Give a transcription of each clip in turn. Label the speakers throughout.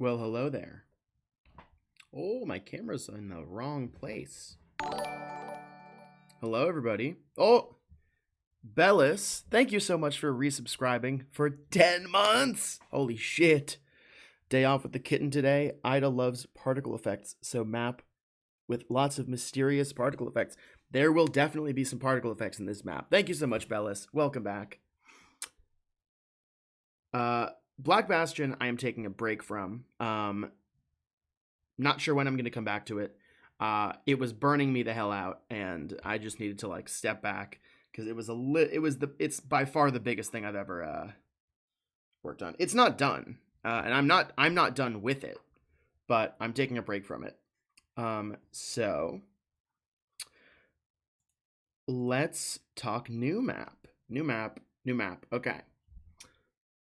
Speaker 1: Well, hello there. Oh, my camera's in the wrong place. Hello, everybody. Oh, Bellis, thank you so much for resubscribing for 10 months. Holy shit. Day off with the kitten today. Ida loves particle effects, so map with lots of mysterious particle effects. There will definitely be some particle effects in this map. Thank you so much, Bellis. Welcome back. Black Bastion, I am taking a break from. Not sure when I'm going to come back to it. It was burning me the hell out, and I just needed to like step back because it's by far the biggest thing I've ever worked on. It's not done, and I'm not done with it, but I'm taking a break from it. So let's talk new map. Okay.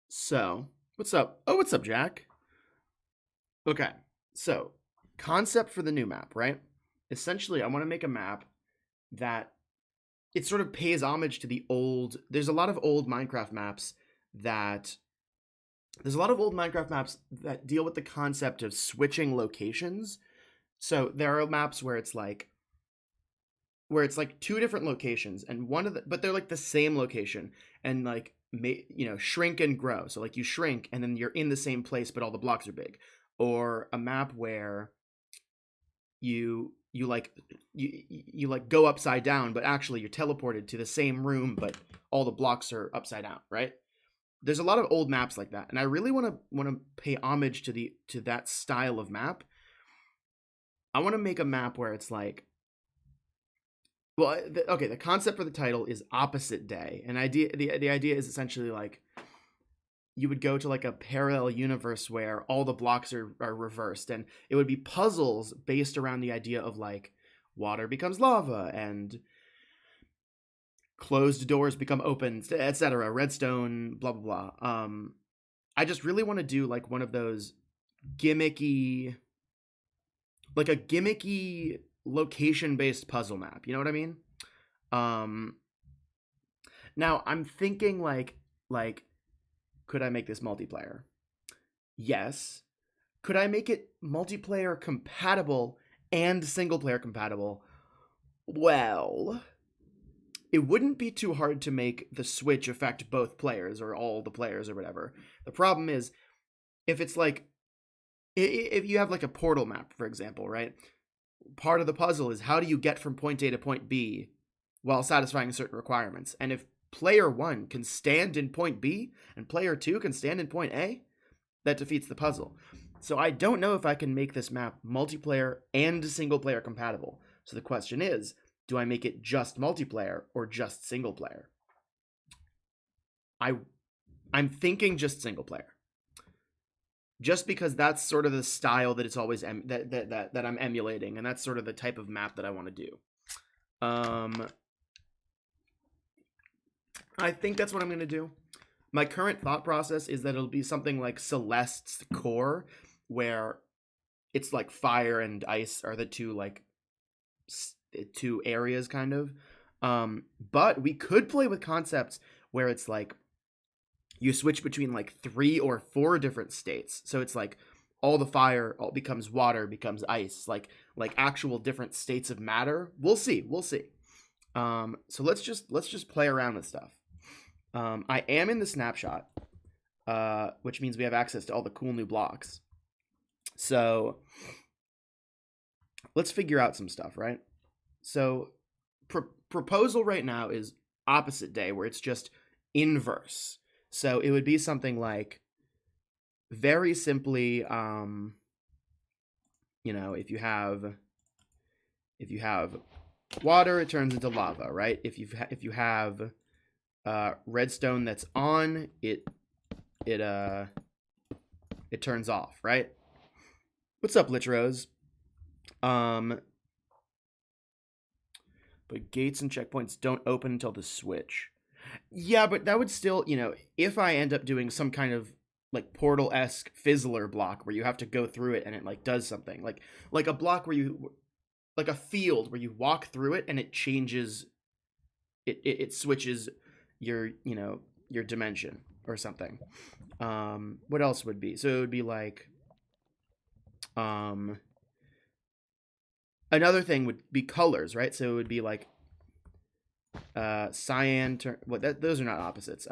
Speaker 1: So, what's up? Oh, what's up, Jack? Okay. So, concept for the new map, right? Essentially, I want to make a map that it sort of pays homage to the old. There's a lot of old Minecraft maps that deal with the concept of switching locations. So there are maps where it's like two different locations, and but they're like the same location, and like shrink and grow. So like you shrink and then you're in the same place, but all the blocks are big. Or a map where you go upside down, but actually you're teleported to the same room, but all the blocks are upside down, right? There's a lot of old maps like that, and I really want to pay homage to that style of map. I want to make a map where it's like Well, okay, the concept for the title is opposite day. And the idea is essentially like you would go to like a parallel universe where all the blocks are reversed, and it would be puzzles based around the idea of like water becomes lava and closed doors become open, etc. Redstone, blah blah blah. I just really want to do like one of those gimmicky, like a gimmicky location based puzzle map. You know what I mean? Um, Now I'm thinking like could I make this multiplayer? Yes. Could I make it multiplayer compatible and single player compatible? Well, it wouldn't be too hard to make the switch affect both players or all the players or whatever. The problem is if it's like if you have like a portal map, for example, right? Part of the puzzle is how do you get from point A to point B while satisfying certain requirements. And if player 1 can stand in point B and player 2 can stand in point A, that defeats the puzzle. So I don't know if I can make this map multiplayer and single player compatible. So the question is, do I make it just multiplayer or just single player? I'm thinking just single player. Just because that's sort of the style that it's always that I'm emulating, and that's sort of the type of map that I want to do. I think that's what I'm going to do. My current thought process is that it'll be something like Celeste's Core, where it's like fire and ice are the two like two areas kind of. But we could play with concepts where it's like you switch between like 3 or 4 different states. So it's like all the fire all becomes water, becomes ice, like actual different states of matter. We'll see. So let's just play around with stuff. I am in the snapshot, which means we have access to all the cool new blocks. So let's figure out some stuff, right? So proposal right now is opposite day, where it's just inverse. So it would be something like, very simply, if you have water, it turns into lava, right? If you have redstone that's on, it turns off, right? What's up, Lich Rose? But gates and checkpoints don't open until the switch. Yeah, but that would still, if I end up doing some kind of like Portal-esque fizzler block where you have to go through it and it like does something, like a block where you, like a field where you walk through it and it changes, it switches your your dimension or something. What else would be? So it would be like, another thing would be colors, right? So it would be like cyan those are not opposites.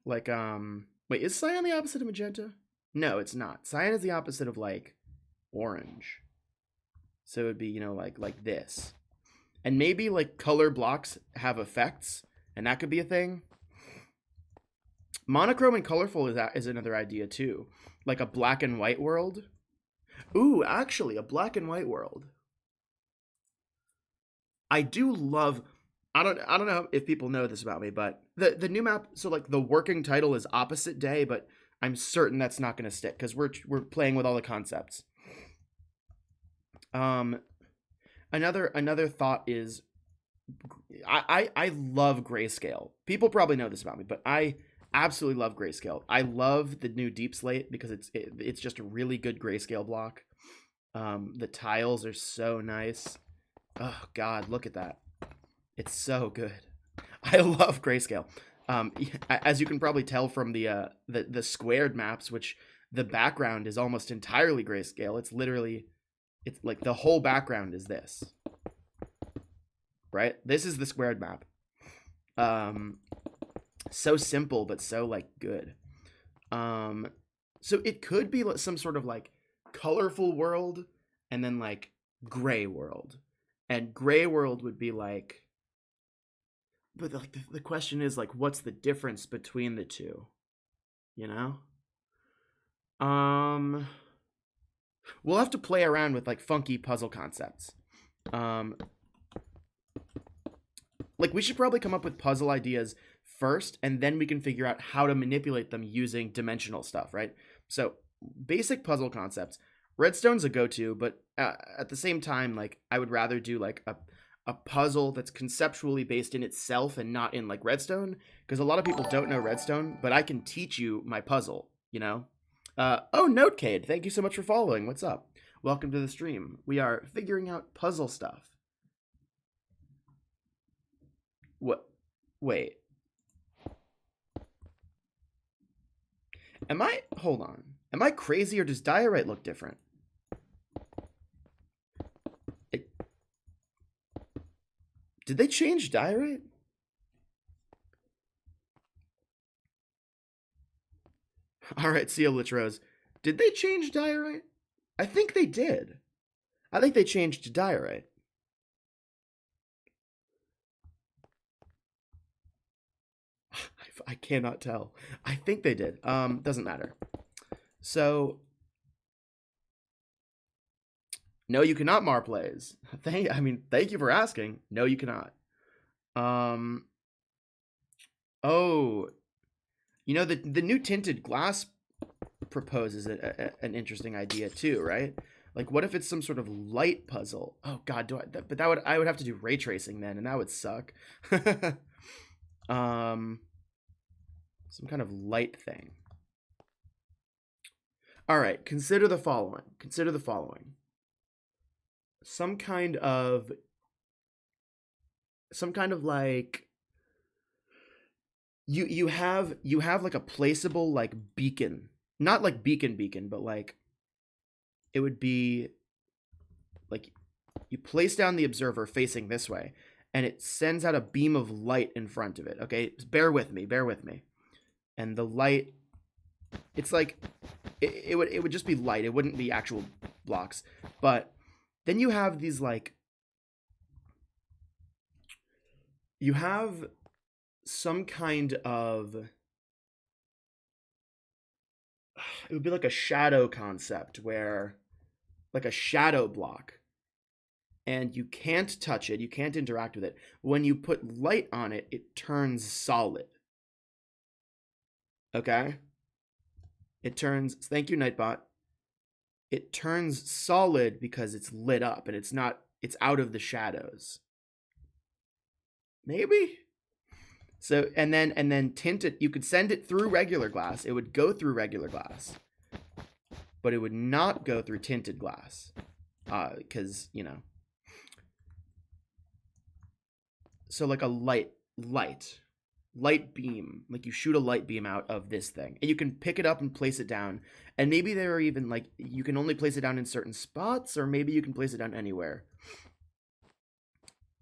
Speaker 1: Wait, is cyan the opposite of magenta? No, it's not. Cyan is the opposite of like orange. So it would be, like this. And maybe like color blocks have effects, and that could be a thing. Monochrome and colorful is another idea too. Like a black and white world. Ooh, actually, a black and white world. I do love. I don't know if people know this about me, but the new map. So like the working title is opposite day, but I'm certain that's not going to stick because we're playing with all the concepts. Another thought is, I love Greyscale. People probably know this about me, but I absolutely love Greyscale. I love the new Deep Slate because it's just a really good Greyscale block. The tiles are so nice. Oh God, look at that. It's so good. I love Greyscale. As you can probably tell from the squared maps, which the background is almost entirely Greyscale. It's like the whole background is this. Right? This is the squared map. So simple, but so like good. So it could be some sort of like colorful world and then like gray world. And gray world would be like, but like the question is like, what's the difference between the two? We'll have to play around with like funky puzzle concepts. Like, we should probably come up with puzzle ideas first, and then we can figure out how to manipulate them using dimensional stuff, right? So, basic puzzle concepts. Redstone's a go-to, but at the same time, like, I would rather do like a puzzle that's conceptually based in itself and not in like Redstone, because a lot of people don't know Redstone, but I can teach you my puzzle, you know? Oh, Notecade, thank you so much for following. What's up? Welcome to the stream. We are figuring out puzzle stuff. What? Wait. Hold on. Am I crazy or does diorite look different? Did they change diorite? All right, Seal Lich Rose. Did they change diorite? I think they did. I think they changed to diorite. I cannot tell. I think they did. Doesn't matter. So, no, you cannot Marplays. Thank you for asking. No, you cannot. Oh, you know, the new tinted glass proposes an interesting idea too, right? Like, what if it's some sort of light puzzle? Oh God, I would have to do ray tracing then, and that would suck. Some kind of light thing. All right, consider the following. Consider the following. Some kind of like you have like a placeable like beacon. Not like beacon, but like it would be like you place down the observer facing this way and it sends out a beam of light in front of it. Okay, bear with me. And the light, it's like it would just be light. It wouldn't be actual blocks. But then you have these like you have some kind of, it would be like a shadow concept where like a shadow block, and you can't touch it, you can't interact with it. When you put light on it, it turns solid. Okay? It turns, thank you, Nightbot. It turns solid because it's lit up and it's out of the shadows. Maybe? So, and then tint it, you could send it through regular glass. It would go through regular glass, but it would not go through tinted glass. Because, you know. So like a light beam, like you shoot a light beam out of this thing and you can pick it up and place it down, and maybe there are even like you can only place it down in certain spots, or maybe you can place it down anywhere.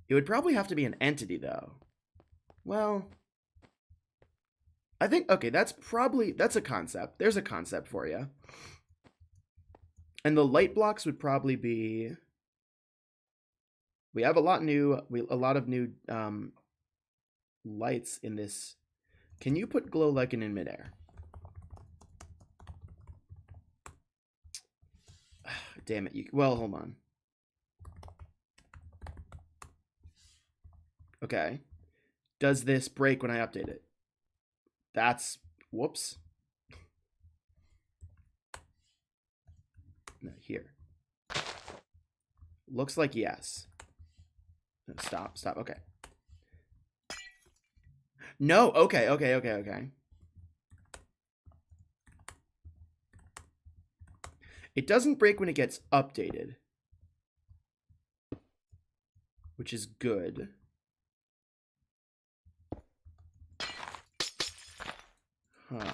Speaker 1: It would probably have to be an entity though. Well, I think, okay, that's a concept. There's a concept for you. And the light blocks would probably be, we have a lot of new lights in this. Can you put glow lichen in midair? Damn it. Well, hold on. Okay. Does this break when I update it? That's, whoops. No, here. Looks like yes. No, stop. Okay. No, okay. It doesn't break when it gets updated, which is good. Huh.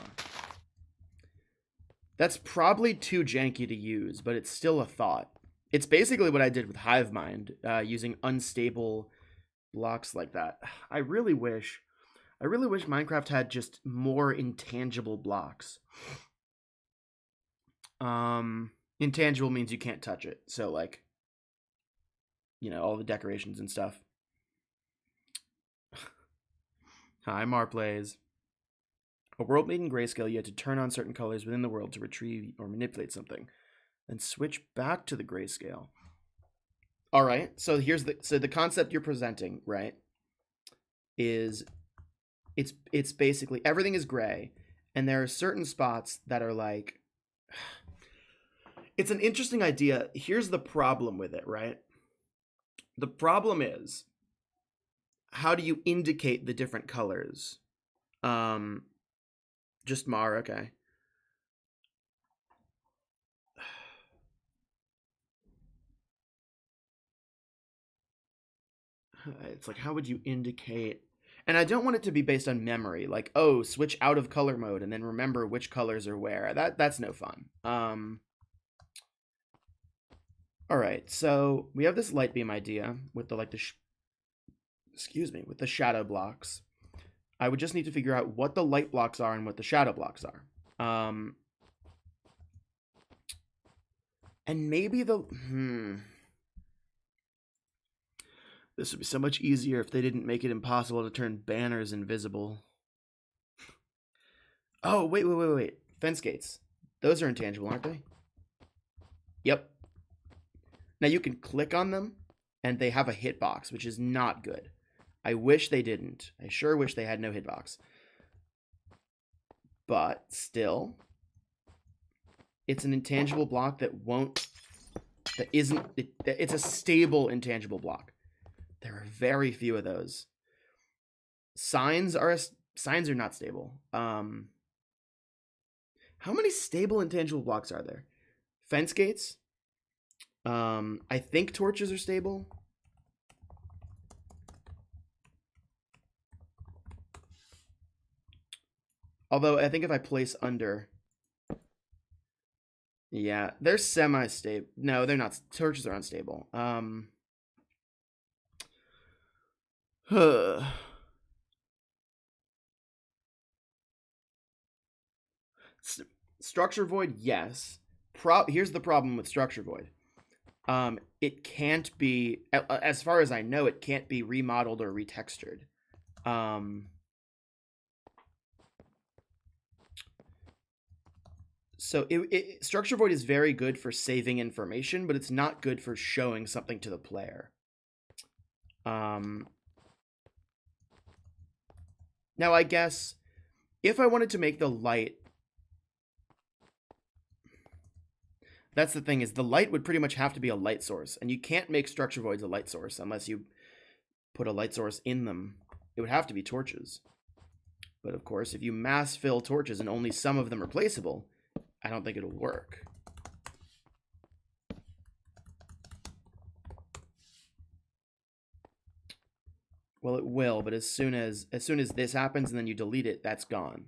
Speaker 1: That's probably too janky to use, but it's still a thought. It's basically what I did with HiveMind, using unstable blocks like that. I really wish Minecraft had just more intangible blocks. Intangible means you can't touch it. So like, you know, all the decorations and stuff. Hi, Marplays. A world made in Greyscale, you had to turn on certain colors within the world to retrieve or manipulate something, then switch back to the Greyscale. All right. So here's the concept you're presenting, right? Is it's basically everything is gray, and there are certain spots that are like it's an interesting idea. Here's the problem with it, right? The problem is how do you indicate the different colors? Um just Mar, okay. It's like how would you indicate, and I don't want it to be based on memory, like, oh, switch out of color mode and then remember which colors are where. That's no fun. All right, so we have this light beam idea with the excuse me, with the shadow blocks. I would just need to figure out what the light blocks are and what the shadow blocks are. And maybe this would be so much easier if they didn't make it impossible to turn banners invisible. Oh, wait. Fence gates. Those are intangible, aren't they? Yep. Now you can click on them, and they have a hitbox, which is not good. I wish they didn't. I sure wish they had no hitbox. But still, it's an intangible block that isn't, it's a stable intangible block. There are very few of those. Signs are not stable. How many stable intangible blocks are there? Fence gates. I think torches are stable. Although I think if I place under, yeah, they're semi-stable. No, they're not. Torches are unstable. Structure void, yes. Here's the problem with structure void. It can't be, as far as I know, it can't be remodeled or retextured. So structure void is very good for saving information, but it's not good for showing something to the player. Now I guess if I wanted to make the light, that's the thing, is the light would pretty much have to be a light source, and you can't make structure voids a light source unless you put a light source in them. It would have to be torches. But of course, if you mass fill torches and only some of them are placeable, I don't think it'll work. Well, it will, but as soon as this happens and then you delete it, that's gone.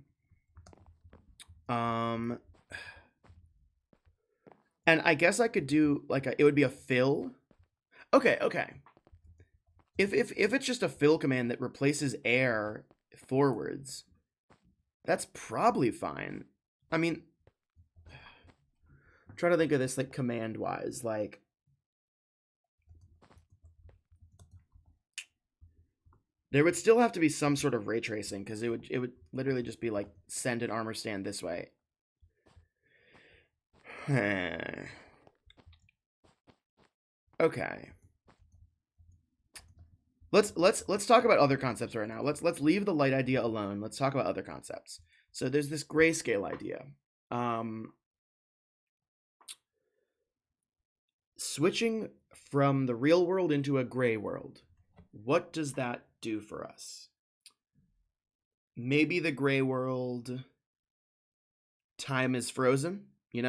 Speaker 1: And I guess I could do like it would be a fill. Okay. If it's just a fill command that replaces air forwards, that's probably fine. I mean, I'm trying to think of this like command wise, like there would still have to be some sort of ray tracing, because it would literally just be like send an armor stand this way. Okay. Let's talk about other concepts right now. Let's leave the light idea alone. Let's talk about other concepts. So there's this grayscale idea. Switching from the real world into a gray world. What does that do for us? Maybe the gray world, time is frozen,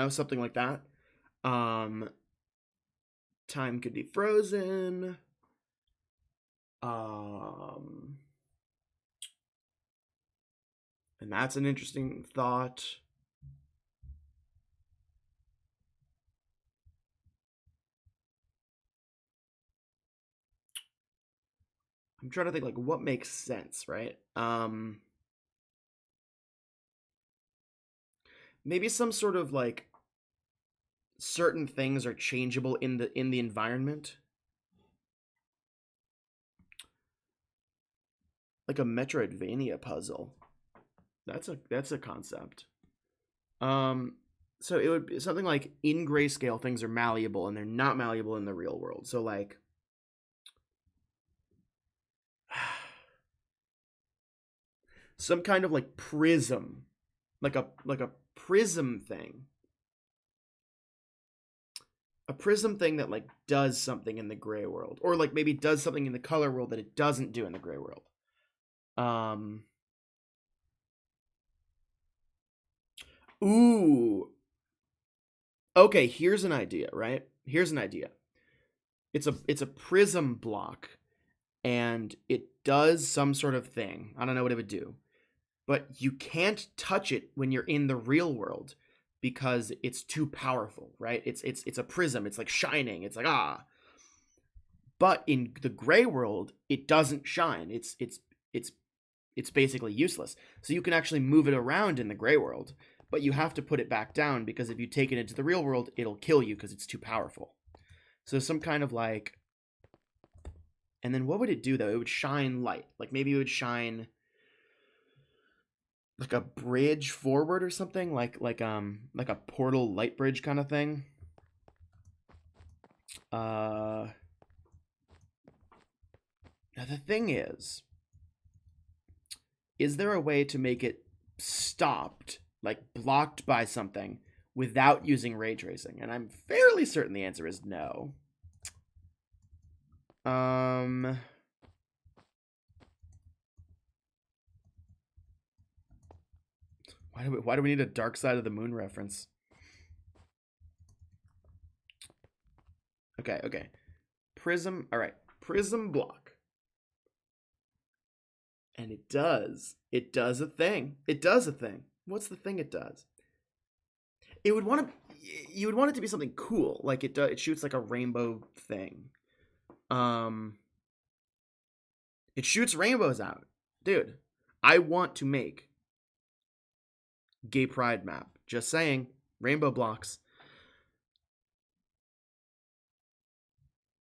Speaker 1: something like that. Time could be frozen. And that's an interesting thought. I'm trying to think like what makes sense, right? Maybe some sort of like certain things are changeable in the environment. Like a Metroidvania puzzle. That's a concept. So it would be something like in grayscale things are malleable and they're not malleable in the real world. So like some kind of like prism, like a prism thing. A prism thing that like does something in the gray world, or like maybe does something in the color world that it doesn't do in the gray world. Ooh. Okay, here's an idea, right? Here's an idea. It's a prism block, and it does some sort of thing. I don't know what it would do, but you can't touch it when you're in the real world because it's too powerful, right? It's a prism. It's like shining. It's like But in the gray world, it doesn't shine. It's basically useless. So you can actually move it around in the gray world, but you have to put it back down because if you take it into the real world, it'll kill you because it's too powerful. So some kind of like, and then what would it do though? It would shine light. Like maybe it would shine like a bridge forward or something, like a portal light bridge kind of thing. Now the thing is there a way to make it stopped, like blocked by something, without using ray tracing? And I'm fairly certain the answer is no. Why do we need a Dark Side of the Moon reference? Okay. Prism, all right. Prism block. And it does a thing. It does a thing. What's the thing it does? You would want it to be something cool, like it shoots like a rainbow thing. It shoots rainbows out. Dude, I want to make gay pride map. Just saying, rainbow blocks.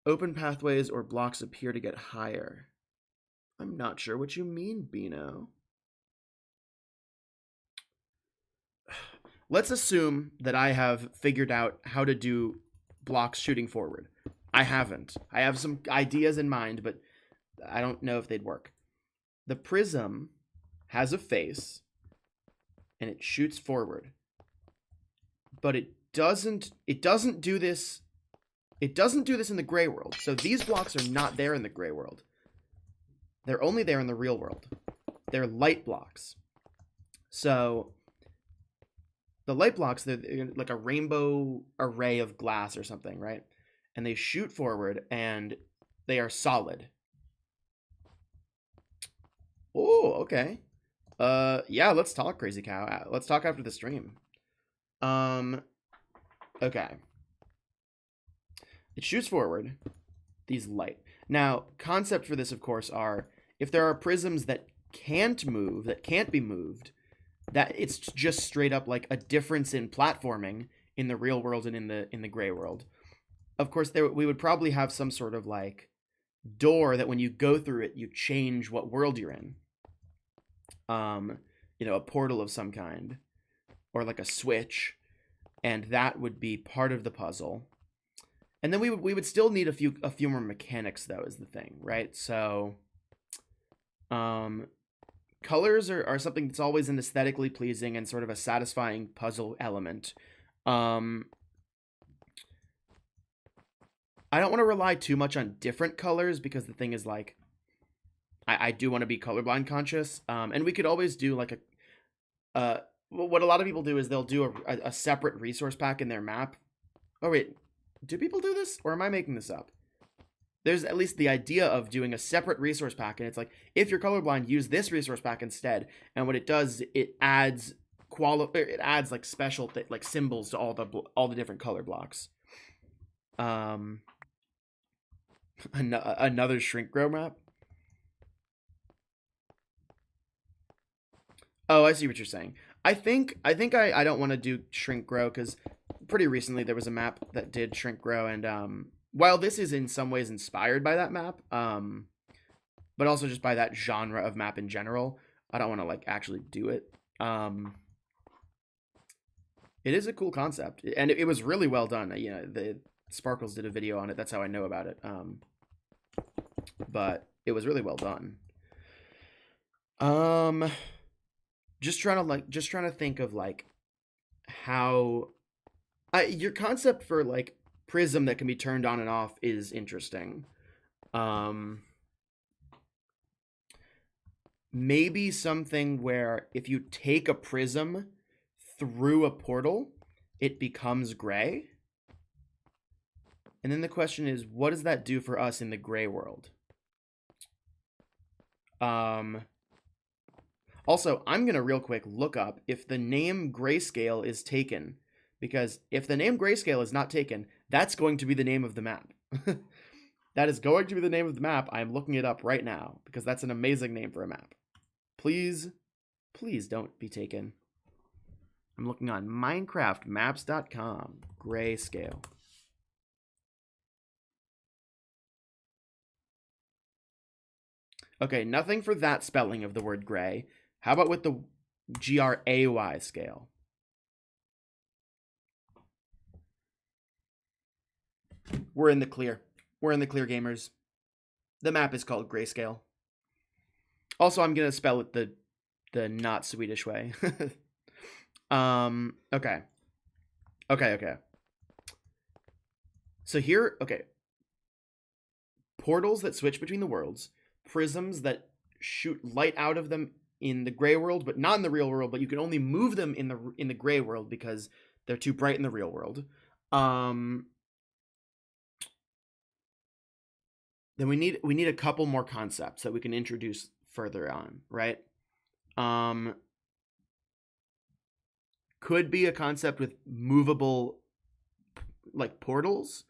Speaker 1: Open pathways or blocks appear to get higher. I'm not sure what you mean, Beano. Let's assume that I have figured out how to do blocks shooting forward. I haven't. I have some ideas in mind, but I don't know if they'd work. The prism has a face, and it shoots forward. But it doesn't do this. It doesn't do this in the gray world. So these blocks are not there in the gray world. They're only there in the real world. They're light blocks. So the light blocks, they're like a rainbow array of glass or something, right? And they shoot forward, and they are solid. Oh, okay. Yeah, let's talk, Crazy Cow. Let's talk after the stream. Okay. It shoots forward. These light. Now, concept for this, of course, are if there are prisms that can't move, that can't be moved, that it's just straight up like a difference in platforming in the real world and in the gray world. Of course, we would probably have some sort of like door that when you go through it, you change what world you're in. A portal of some kind, or like a switch, and that would be part of the puzzle. And then we would still need a few more mechanics, though, is the thing, right? So, colors are something that's always an aesthetically pleasing and sort of a satisfying puzzle element. I don't want to rely too much on different colors because the thing is like, I do want to be colorblind conscious. And we could always do like what a lot of people do is they'll do a separate resource pack in their map. Oh wait, do people do this, or am I making this up? There's at least the idea of doing a separate resource pack, and it's like, if you're colorblind, use this resource pack instead. And what it does, it adds like special like symbols to all the different color blocks. Another shrink grow map. Oh, I see what you're saying. I think I don't want to do shrink grow because pretty recently there was a map that did shrink grow, and while this is in some ways inspired by that map, but also just by that genre of map in general, I don't want to like actually do it. It is a cool concept, and it was really well done. The Sparkles did a video on it. That's how I know about it. But it was really well done. just trying to think of like how your concept for like prism that can be turned on and off is interesting. Um, Maybe something where if you take a prism through a portal, it becomes gray. And then the question is, what does that do for us in the gray world? Also, I'm going to real quick look up if the name Greyscale is taken. Because if the name Greyscale is not taken, that's going to be the name of the map. That is going to be the name of the map. I'm looking it up right now because that's an amazing name for a map. Please, please don't be taken. I'm looking on minecraftmaps.com. Greyscale. Okay, nothing for that spelling of the word gray. How about with the GRAY scale? We're in the clear. We're in the clear, gamers. The map is called Greyscale. Also, I'm going to spell it the not Swedish way. Okay. Okay. So here, okay. Portals that switch between the worlds, prisms that shoot light out of them in the gray world, but not in the real world, but you can only move them in the gray world because they're too bright in the real world. Then we need a couple more concepts that we can introduce further on, right? Could be a concept with movable like portals.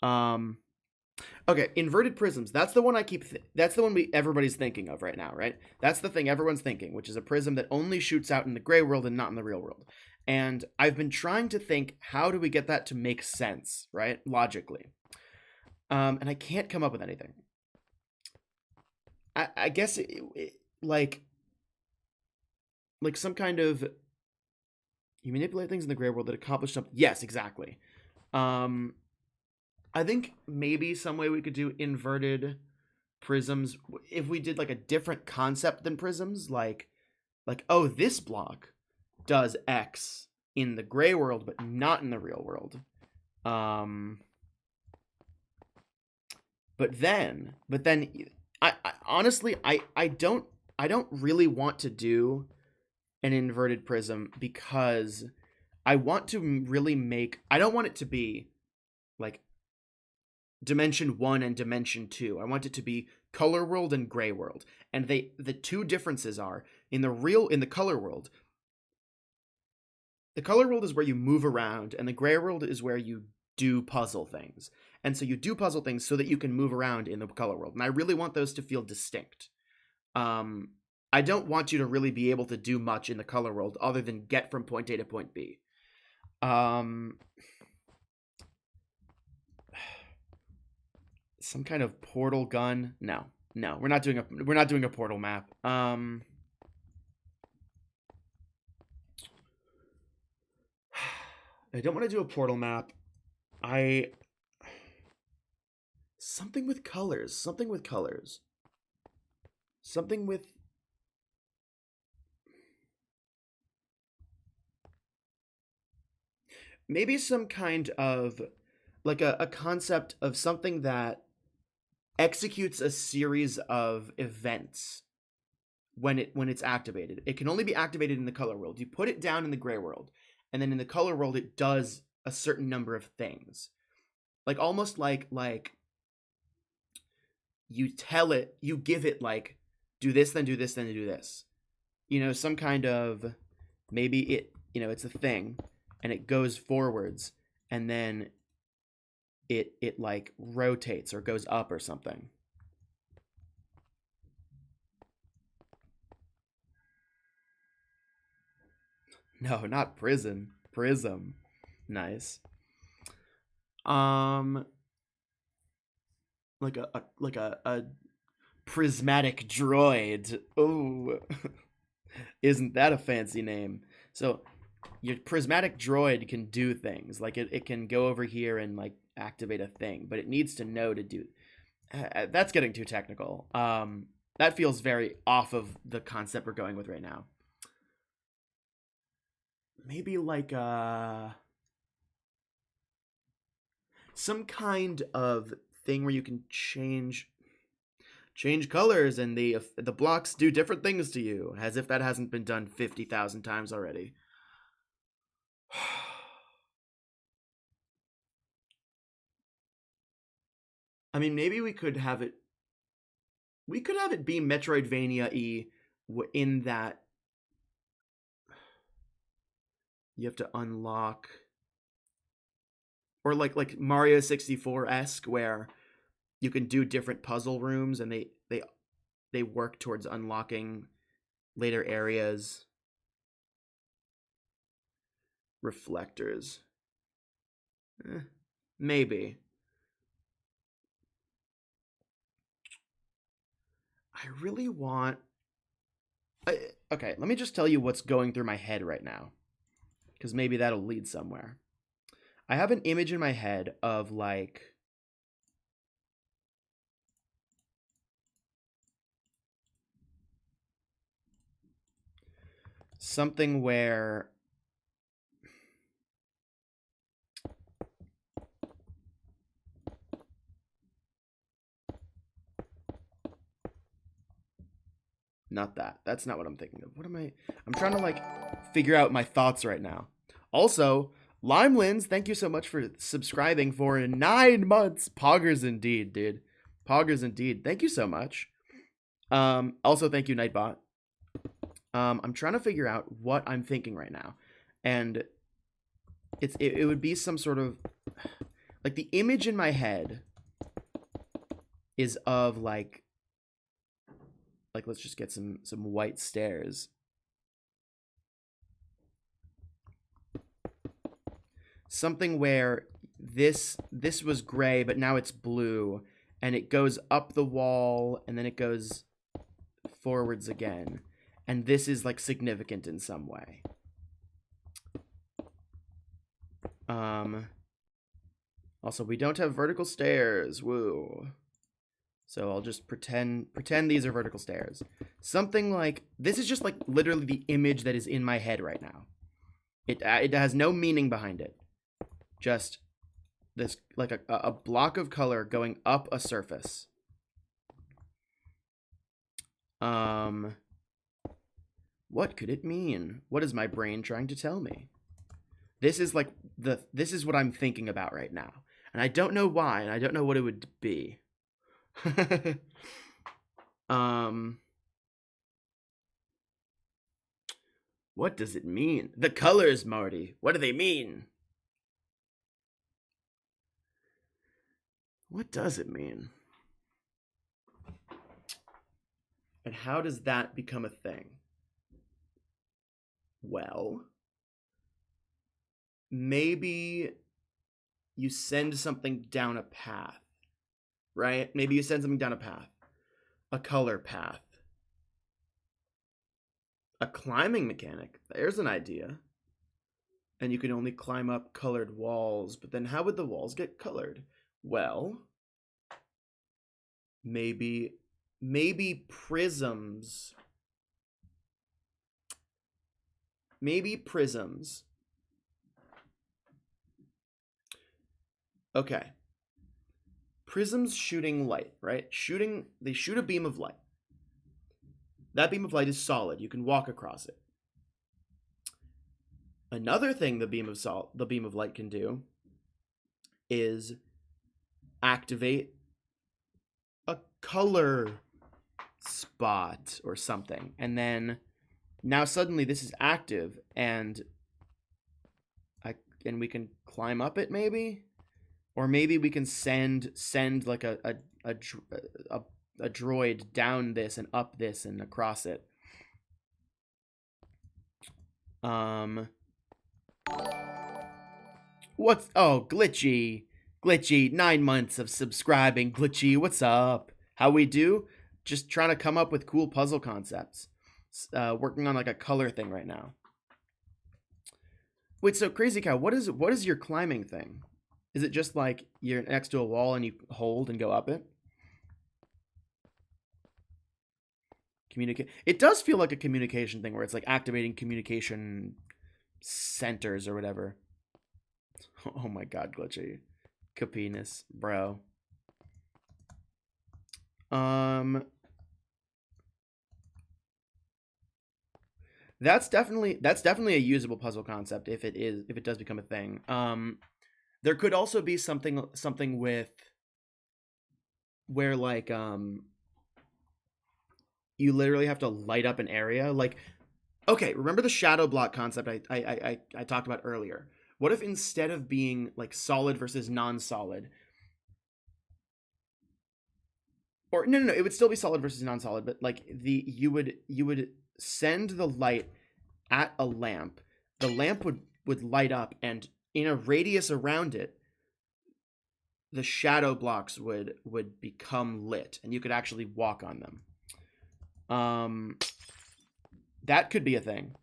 Speaker 1: Okay, inverted prisms. That's the one I keep. That's the one everybody's thinking of right now, right? That's the thing everyone's thinking, which is a prism that only shoots out in the gray world and not in the real world. And I've been trying to think, how do we get that to make sense, right? Logically. And I can't come up with anything. I guess like some kind of you manipulate things in the gray world that accomplish something. Yes, exactly. I think maybe some way we could do inverted prisms if we did like a different concept than prisms, like oh, this block does X in the gray world but not in the real world. But then I honestly I don't really want to do an inverted prism because I want to really make, I don't want it to be like dimension 1 and dimension 2. I want it to be color world and gray world. And the two differences are in the color world. The color world is where you move around and the gray world is where you do puzzle things. And so you do puzzle things so that you can move around in the color world. And I really want those to feel distinct. I don't want you to really be able to do much in the color world other than get from point A to point B. Some kind of portal gun? No, we're not doing a portal map. I don't want to do a portal map. Something with colors. Something with maybe some kind of like a concept of something that executes a series of events when it's activated. It can only be activated in the color world. You put it down in the gray world, and then in the color world it does a certain number of things. Like almost like you give it like do this, then do this, then do this. Some kind of maybe it's a thing and it goes forwards and then it like rotates or goes up or something. No, not prism. Nice. Like a prismatic droid. Oh, isn't that a fancy name? So your prismatic droid can do things like it can go over here and like activate a thing, but it needs to know to do. That's getting too technical. That feels very off of the concept we're going with right now. maybe like some kind of thing where you can change colors and the blocks do different things to you, as if that hasn't been done 50,000 times already. I mean, maybe we could have it be Metroidvania-y in that you have to unlock, or like Mario 64-esque, where you can do different puzzle rooms and they work towards unlocking later areas. Reflectors. Maybe. I really want. Okay, let me just tell you what's going through my head right now, because maybe that'll lead somewhere. I have an image in my head of like something where not that. That's not what I'm thinking of. What am I? I'm trying to like figure out my thoughts right now. Also, Limelins, thank you so much for subscribing for 9 months. Poggers indeed, dude. Poggers indeed. Thank you so much. Also thank you, Nightbot. I'm trying to figure out what I'm thinking right now, and it would be some sort of like the image in my head is of like let's just get some white stairs. Something where this was gray, but now it's blue, and it goes up the wall, and then it goes forwards again, and this is like significant in some way. Also, we don't have vertical stairs. Woo. So I'll just pretend these are vertical stairs. Something like this is just like literally the image that is in my head right now. It has no meaning behind it. Just this like a block of color going up a surface. What could it mean? What is my brain trying to tell me? This is like this is what I'm thinking about right now. And I don't know why, and I don't know what it would be. What does it mean? The colors, Marty. What do they mean? What does it mean? And how does that become a thing? Well, maybe you send something down a path, right? Maybe you send something down a path, a color path, a climbing mechanic. There's an idea. And you can only climb up colored walls, but then how would the walls get colored? Well, maybe prisms. Maybe prisms. Okay. Prisms shooting light, right? They shoot a beam of light. That beam of light is solid. You can walk across it. Another thing the beam of light can do is activate a color spot or something. And then now suddenly this is active, and we can climb up it maybe, or maybe we can send like a droid down this and up this and across it. What's Glitchy 9 months of subscribing. Glitchy, what's up? How we do? Just trying to come up with cool puzzle concepts. Working on like a color thing right now. Wait, so Crazy Cow, what is your climbing thing? Is it just like you're next to a wall and you hold and go up it? Communicate. It does feel like a communication thing where it's like activating communication centers or whatever. Oh my god, glitchy. Capinus, bro. That's definitely a usable puzzle concept if it does become a thing. There could also be something with where like you literally have to light up an area. Like, okay, remember the shadow block concept I talked about earlier? What if instead of being like solid versus non-solid, or no, it would still be solid versus non-solid, but like you would send the light at a lamp. The lamp would light up, and in a radius around it, the shadow blocks would become lit, and you could actually walk on them. That could be a thing.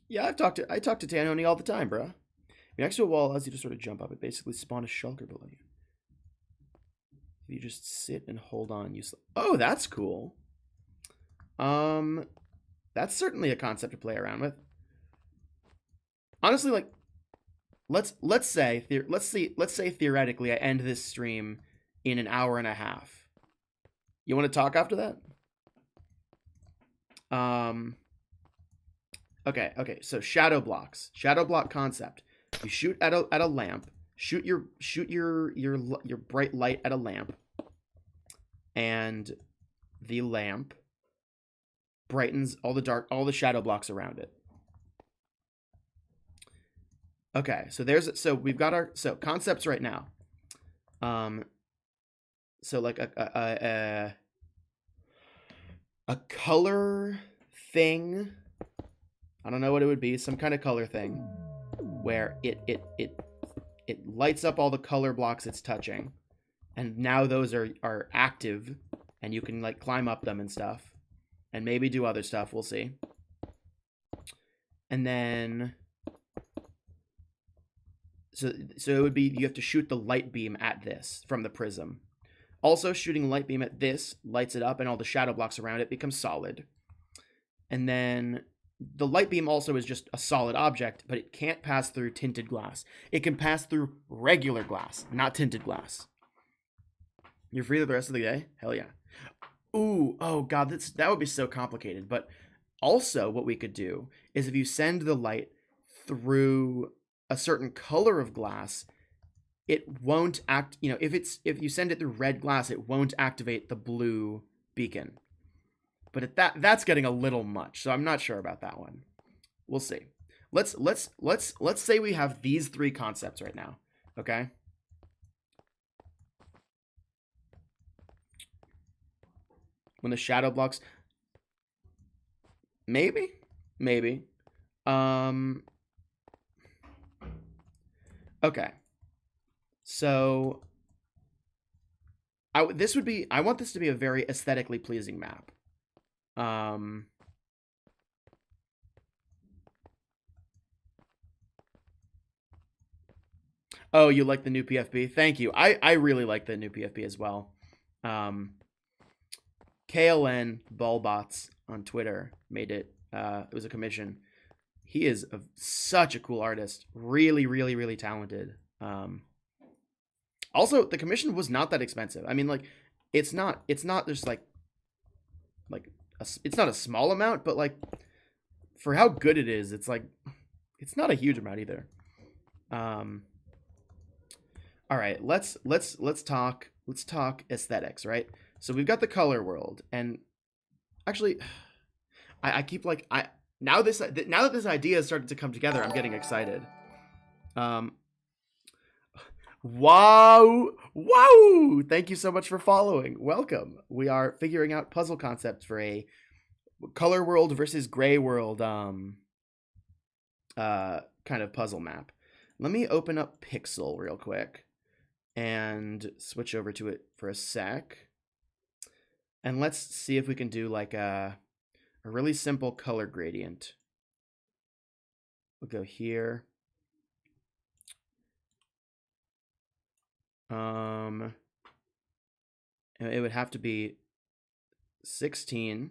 Speaker 1: Yeah, I talk to Tanhoney all the time, bro. Next to a wall allows you to sort of jump up. It basically spawn a shulker below you. If you just sit and hold on, oh, that's cool. That's certainly a concept to play around with. Honestly, like, let's say theoretically I end this stream in an hour and a half. You want to talk after that? Okay. So shadow blocks, shadow block concept. You shoot at a lamp. Shoot your bright light at a lamp, and the lamp brightens all the shadow blocks around it. Okay, so we've got our concepts right now. So like a color thing. I don't know what it would be. Some kind of color thing where it lights up all the color blocks it's touching, and now those are active, and you can like climb up them and stuff, and maybe do other stuff. We'll see. And then so it would be you have to shoot the light beam at this from the prism. Also, shooting a light beam at this lights it up, and all the shadow blocks around it become solid. And then the light beam also is just a solid object, but it can't pass through tinted glass. It can pass through regular glass, not tinted glass. You're free the rest of the day? Hell yeah. Ooh, oh god, that would be so complicated. But also what we could do is if you send the light through a certain color of glass, it won't act, if you send it through red glass, it won't activate the blue beacon. But that's getting a little much, so I'm not sure about that one. We'll see. Let's say we have these three concepts right now, okay? When the shadow blocks, maybe. Okay. So I want this to be a very aesthetically pleasing map. Oh, you like the new PFP? Thank you. I really like the new PFP as well. KLN Ballbots on Twitter made it. It was a commission. He is such a cool artist. Really, really, really talented. Also, the commission was not that expensive. I mean, like, it's not just like it's not a small amount, but like for how good it is, it's like it's not a huge amount either. All right, let's talk aesthetics, right? So we've got the color world, and actually, I keep like now that this idea has started to come together, I'm getting excited. Wow! Thank you so much for following. Welcome. We are figuring out puzzle concepts for a color world versus gray world kind of puzzle map. Let me open up Pixel real quick and switch over to it for a sec. And let's see if we can do like a really simple color gradient. We'll go here. It would have to be 16.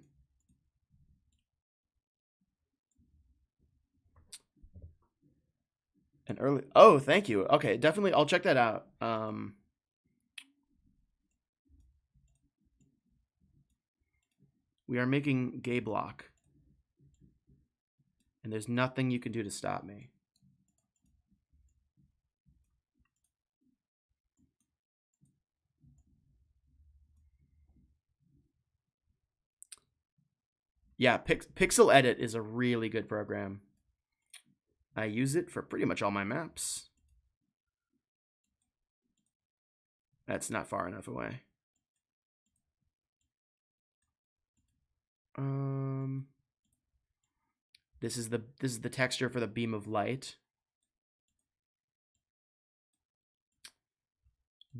Speaker 1: An early. Oh, thank you. Okay, definitely. I'll check that out. We are making gay block, and there's nothing you can do to stop me. Yeah, Pixel Edit is a really good program. I use it for pretty much all my maps. That's not far enough away. This is the texture for the beam of light.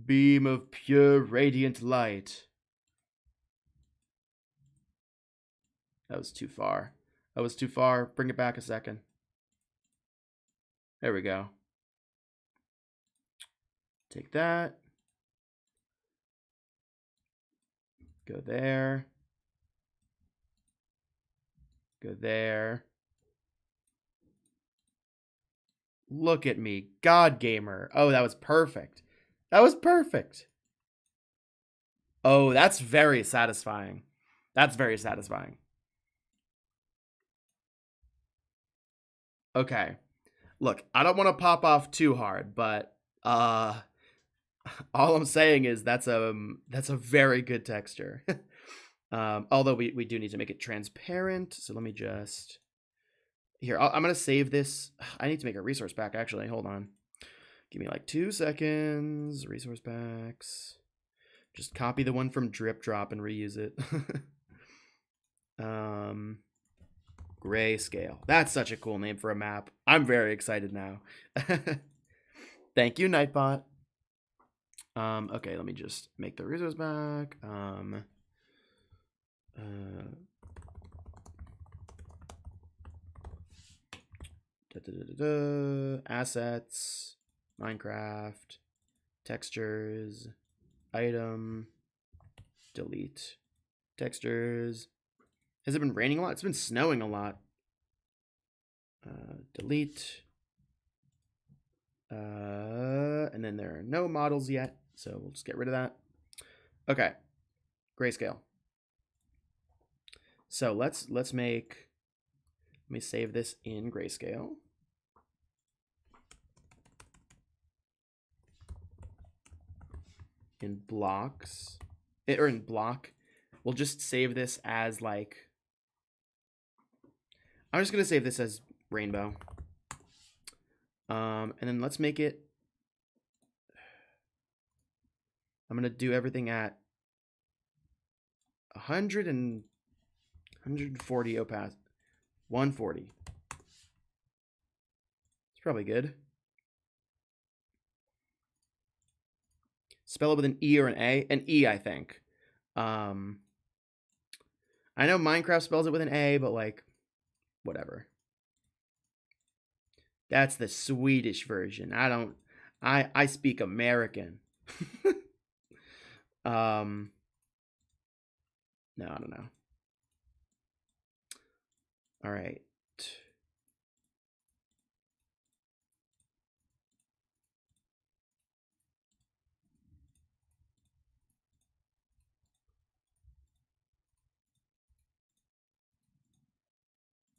Speaker 1: Beam of pure radiant light. That was too far. That was too far. Bring it back a second. There we go. Take that. Go there. Go there. Look at me. God gamer. Oh, that was perfect. That was perfect. Oh, that's very satisfying. That's very satisfying. Okay. Look, I don't want to pop off too hard, but all I'm saying is that's a very good texture. Although we do need to make it transparent, so let me just here. I'm gonna save this. I need to make a resource pack actually. Hold on, give me like 2 seconds. Resource packs. Just copy the one from Drip Drop and reuse it. Greyscale. That's such a cool name for a map. I'm very excited now. Thank you, Nightbot. Okay, let me just make the resource pack. Assets, Minecraft, textures, item, delete, textures. Has it been raining a lot? It's been snowing a lot. Delete. And then there are no models yet, so we'll just get rid of that. Okay, Grayscale. So let's make. Let me save this in Grayscale. In blocks, or in block, we'll just save this as like. I'm just gonna save this as rainbow. And then let's make it. I'm gonna do everything at 100 and 140 opacity. 140. It's probably good. Spell it with an E or an A? An E, I think. I know Minecraft spells it with an A, but like, whatever. That's the Swedish version. I speak American. No, I don't know. All right.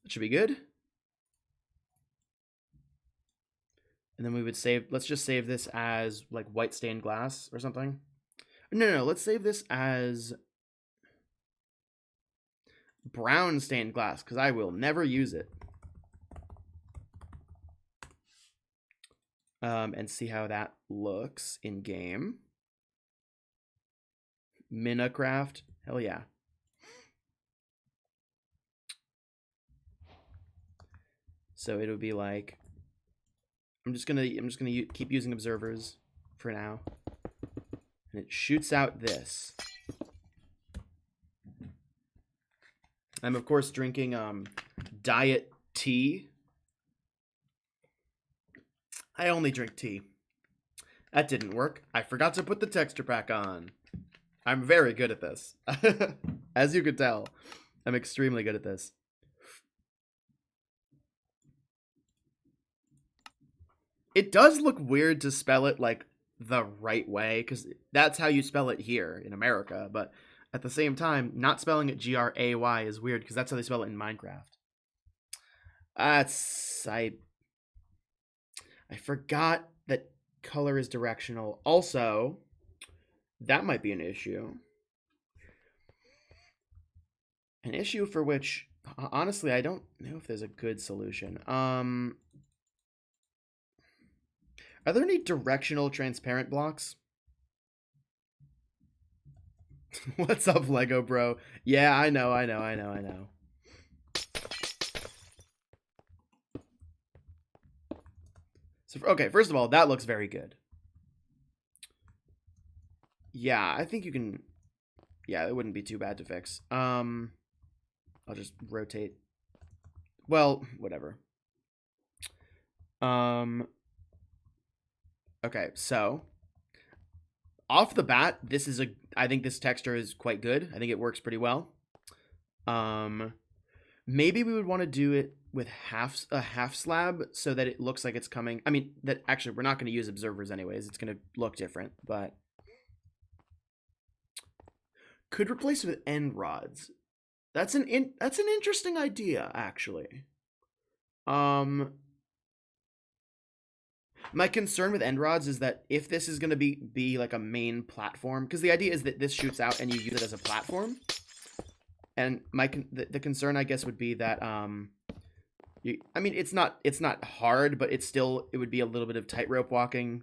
Speaker 1: That should be good. And then we would save, let's just save this as like white stained glass or something. No, let's save this as brown stained glass because I will never use it. And see how that looks in game. Minecraft, hell yeah. So it'll be like, I'm just gonna keep using observers for now, and it shoots out this. I'm of course drinking diet tea. I only drink tea. That didn't work. I forgot to put the texture pack on. I'm very good at this. As you could tell, I'm extremely good at this. It does look weird to spell it like the right way, because that's how you spell it here in America. But at the same time, not spelling it Gray is weird because that's how they spell it in Minecraft. That's I forgot that color is directional. Also, that might be an issue. An issue for which, honestly, I don't know if there's a good solution. Are there any directional transparent blocks? What's up, Lego bro? Yeah, I know. So, okay, first of all, that looks very good. Yeah, I think you can... Yeah, it wouldn't be too bad to fix. I'll just rotate. Well, whatever. Okay, so off the bat, I think this texture is quite good. I think it works pretty well. Maybe we would want to do it with a half slab so that it looks like it's coming. I mean, that actually we're not going to use observers anyways. It's going to look different, but could replace with end rods. That's an interesting idea, actually. My concern with end rods is that if this is going to be like a main platform, because the idea is that this shoots out and you use it as a platform, and the concern, I guess, would be that I mean, it's not hard, but it would be a little bit of tightrope walking,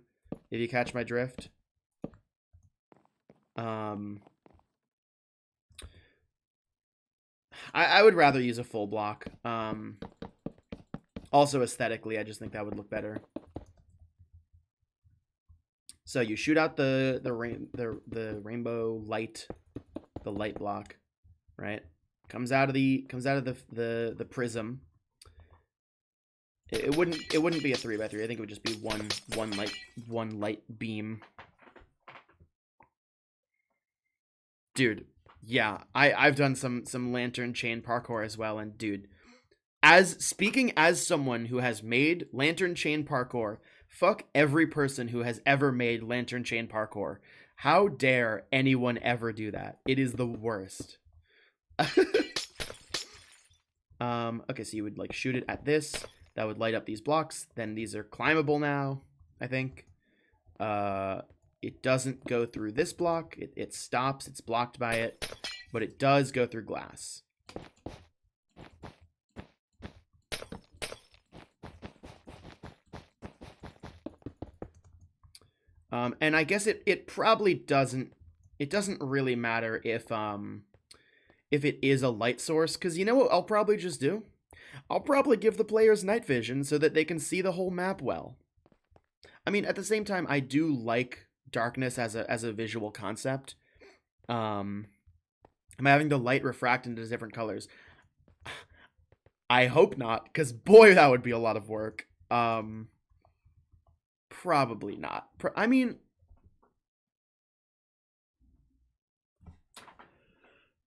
Speaker 1: if you catch my drift. I would rather use a full block. Also aesthetically, I just think that would look better. So you shoot out the rainbow light, the light block, right? Comes out of the prism. It wouldn't be a 3x3. I think it would just be one light beam. Dude, yeah, I've done some lantern chain parkour as well, and dude, speaking as someone who has made lantern chain parkour, fuck every person who has ever made lantern chain parkour. How dare anyone ever do that? It is the worst. Okay, so you would like shoot it at this. That would light up these blocks. Then these are climbable now, I think. It doesn't go through this block. It stops. It's blocked by it. But it does go through glass. And I guess it probably doesn't... It doesn't really matter if it is a light source. Because you know what I'll probably just do? I'll probably give the players night vision so that they can see the whole map well. I mean, at the same time, I do like darkness as a visual concept. I'm having the light refract into different colors. I hope not, because boy, that would be a lot of work. Probably not. I mean,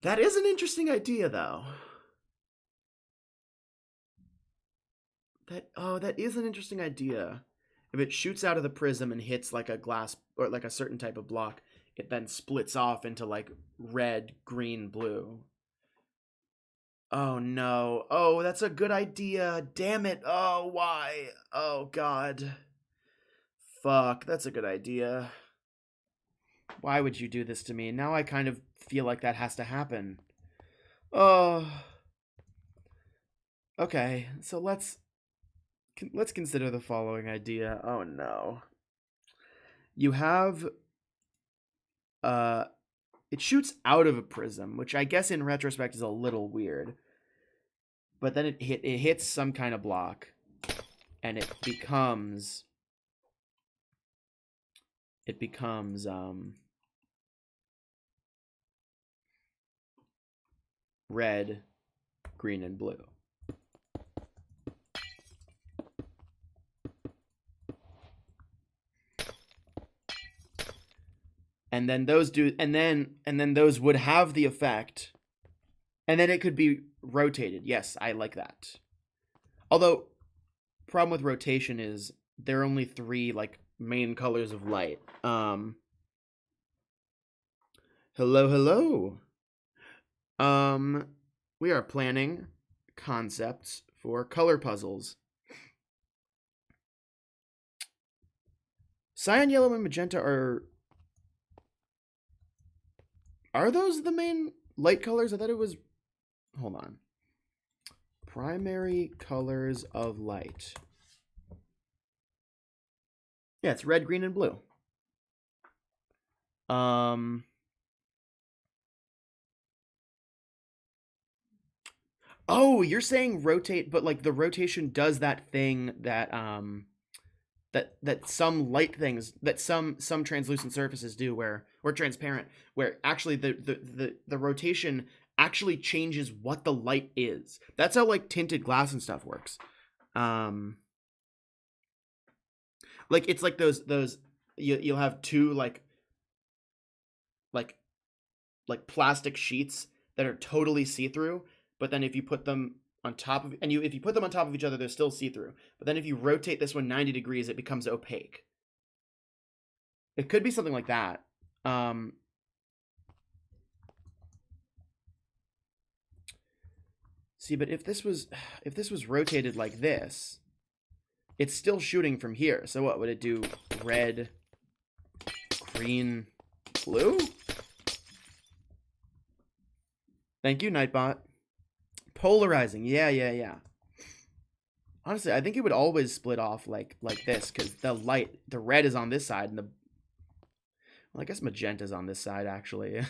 Speaker 1: that is an interesting idea, though. That is an interesting idea. If it shoots out of the prism and hits like a glass or like a certain type of block, it then splits off into like red, green, blue. Oh no. Oh, that's a good idea. Damn it. Oh, why? Oh god. Fuck, that's a good idea. Why would you do this to me? Now I kind of feel like that has to happen. Oh. Okay, so let's consider the following idea. Oh no. You have it shoots out of a prism, which I guess in retrospect is a little weird. But then it hits some kind of block and it becomes red, green, and blue. And then those those would have the effect. And then it could be rotated. Yes, I like that. Although, problem with rotation is there are only three like main colors of light. Hello, hello. Um, we are planning concepts for color puzzles. Cyan, yellow, and magenta are those the main light colors? I thought it was. Hold on. Primary colors of light. Yeah, it's red, green, and blue. Oh, you're saying rotate, but like the rotation does that thing that that some light things that some translucent surfaces do, where or transparent, where actually the rotation actually changes what the light is. That's how like tinted glass and stuff works. Like it's like those you'll have two like like plastic sheets that are totally see-through, but then if you put them on top of if you put them on top of each other, they're still see-through. But then if you rotate this one 90 degrees, it becomes opaque. It could be something like that. See, but if this was rotated like this, it's still shooting from here. So what would it do? Red, green, blue? Thank you, Nightbot. Polarizing. Yeah. Honestly, I think it would always split off like this, because the red is on this side, and well, I guess magenta's on this side actually.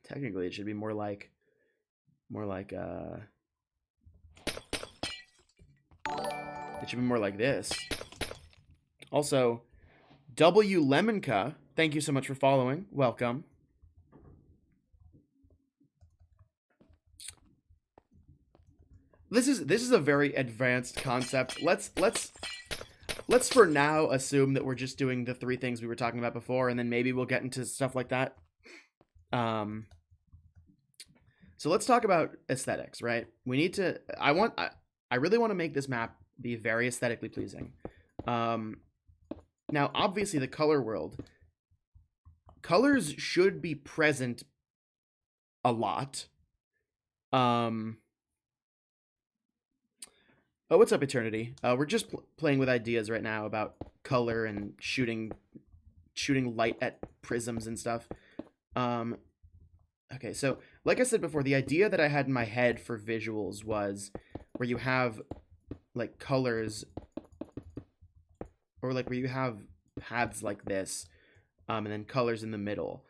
Speaker 1: Technically, it should be more like it should be more like this. Also, W Lemonka, thank you so much for following. Welcome. This is a very advanced concept. Let's for now assume that we're just doing the three things we were talking about before, and then maybe we'll get into stuff like that. So let's talk about aesthetics, right? We need to. I really want to make this map be very aesthetically pleasing. Now, obviously, the color world, colors should be present a lot. Oh, what's up, Eternity? We're just playing with ideas right now about color and shooting light at prisms and stuff. Okay, so like I said before, the idea that I had in my head for visuals was where you have like colors, or like where you have paths like this, and then colors in the middle,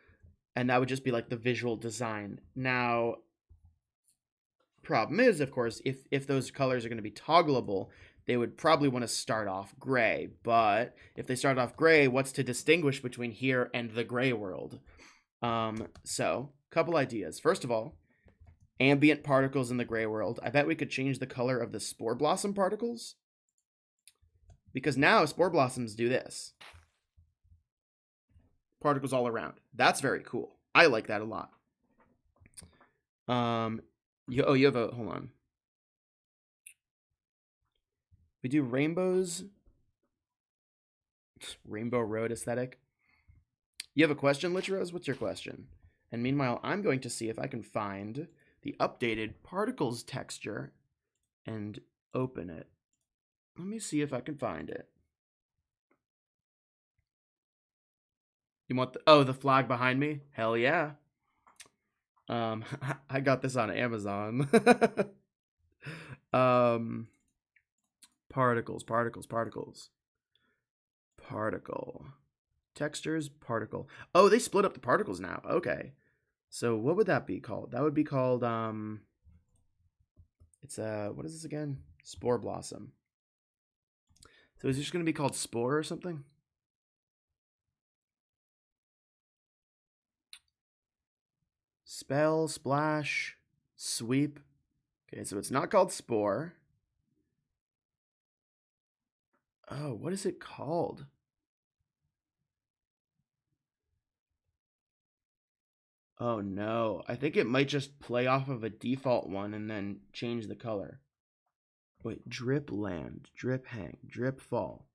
Speaker 1: and that would just be like the visual design. Now, problem is, of course, if those colors are going to be toggleable, they would probably want to start off gray. But if they start off gray, what's to distinguish between here and the gray world? So, couple ideas. First of all, ambient particles in the gray world. I bet we could change the color of the spore blossom particles, because now spore blossoms do this. Particles all around. That's very cool. I like that a lot. You have a, hold on. We do rainbows. Rainbow road aesthetic. You have a question, Litros? What's your question? And meanwhile, I'm going to see if I can find the updated particles texture and open it. Let me see if I can find it. You want the flag behind me? Hell yeah. I got this on Amazon. Particles. Particle. Textures, particle. Oh, they split up the particles now. Okay. So what would that be called? That would be called, it's what is this again? Spore blossom. So is this going to be called spore or something? Spell, splash, sweep. Okay, so it's not called spore. Oh, what is it called? Oh no, I think it might just play off of a default one and then change the color. Wait, drip land, drip hang, drip fall.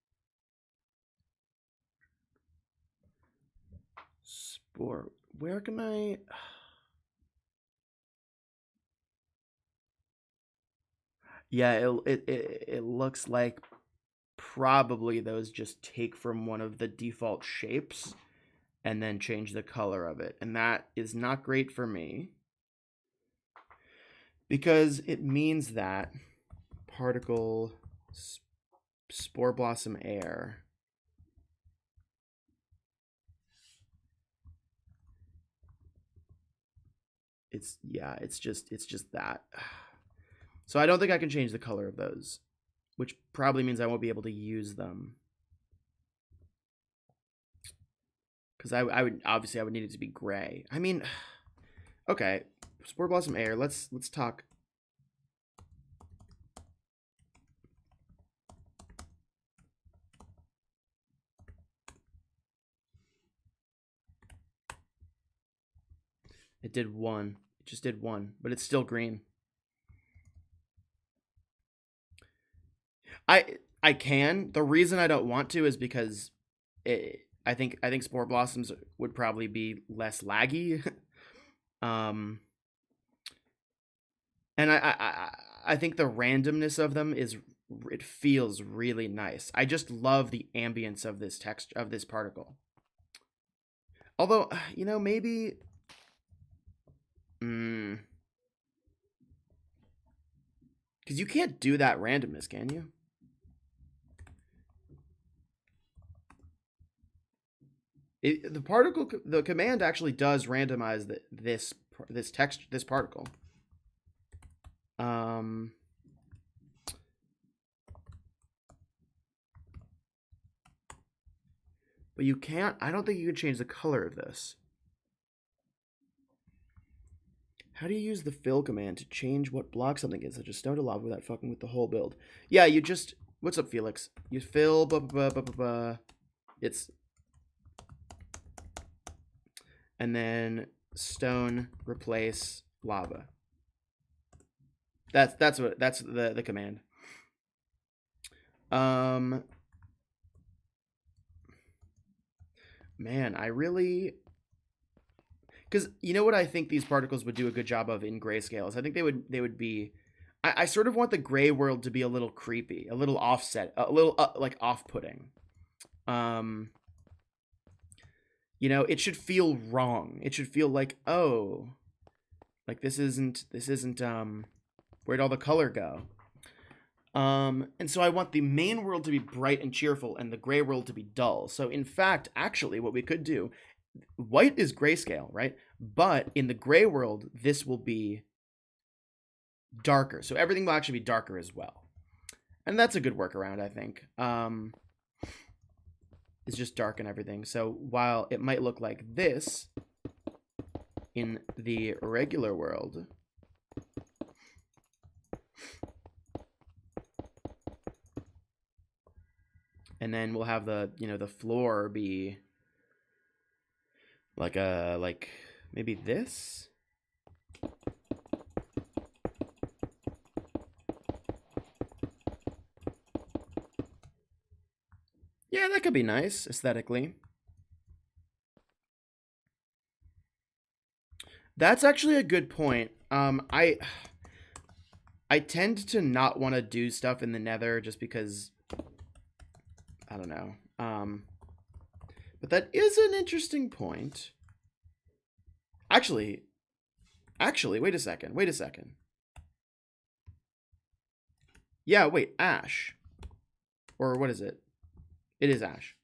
Speaker 1: Spore. Where can I? Yeah, it looks like probably those just take from one of the default shapes and then change the color of it. And that is not great for me because it means that particle spore blossom air it's just that. So I don't think I can change the color of those, which probably means I won't be able to use them. Because I would obviously I would need it to be gray. I mean, okay, spore blossom air. Let's talk. It did one. It just did one, but it's still green. I can. The reason I don't want to is because I think spore blossoms would probably be less laggy. um, and I think the randomness of them is it feels really nice. I just love the ambience of this text of this particle. Although, you know, maybe because you can't do that randomness, can you? The command actually does randomize this particle. But you can't. I don't think you can change the color of this. How do you use the fill command to change what block something is, such as stone to lava, without fucking with the whole build? Yeah, you just. What's up, Felix? You fill. It's. And then stone replace lava. That's the command. Man, I really, because you know what I think these particles would do a good job of in grayscale is I think they would be. I sort of want the gray world to be a little creepy, a little offset, a little like off-putting. You know, it should feel wrong. It should feel like, oh, like this isn't where'd all the color go? And so I want the main world to be bright and cheerful and the gray world to be dull. So in fact, actually what we could do, white is grayscale, right? But in the gray world, this will be darker. So everything will actually be darker as well. And that's a good workaround, I think. It's just darken everything. So while it might look like this in the regular world, and then we'll have the, you know, the floor be like maybe this. Yeah, that could be nice aesthetically. That's actually a good point. I tend to not want to do stuff in the Nether just because I don't know. But that is an interesting point. Actually, wait a second. Yeah, wait, ash. Or what is it? It is ash.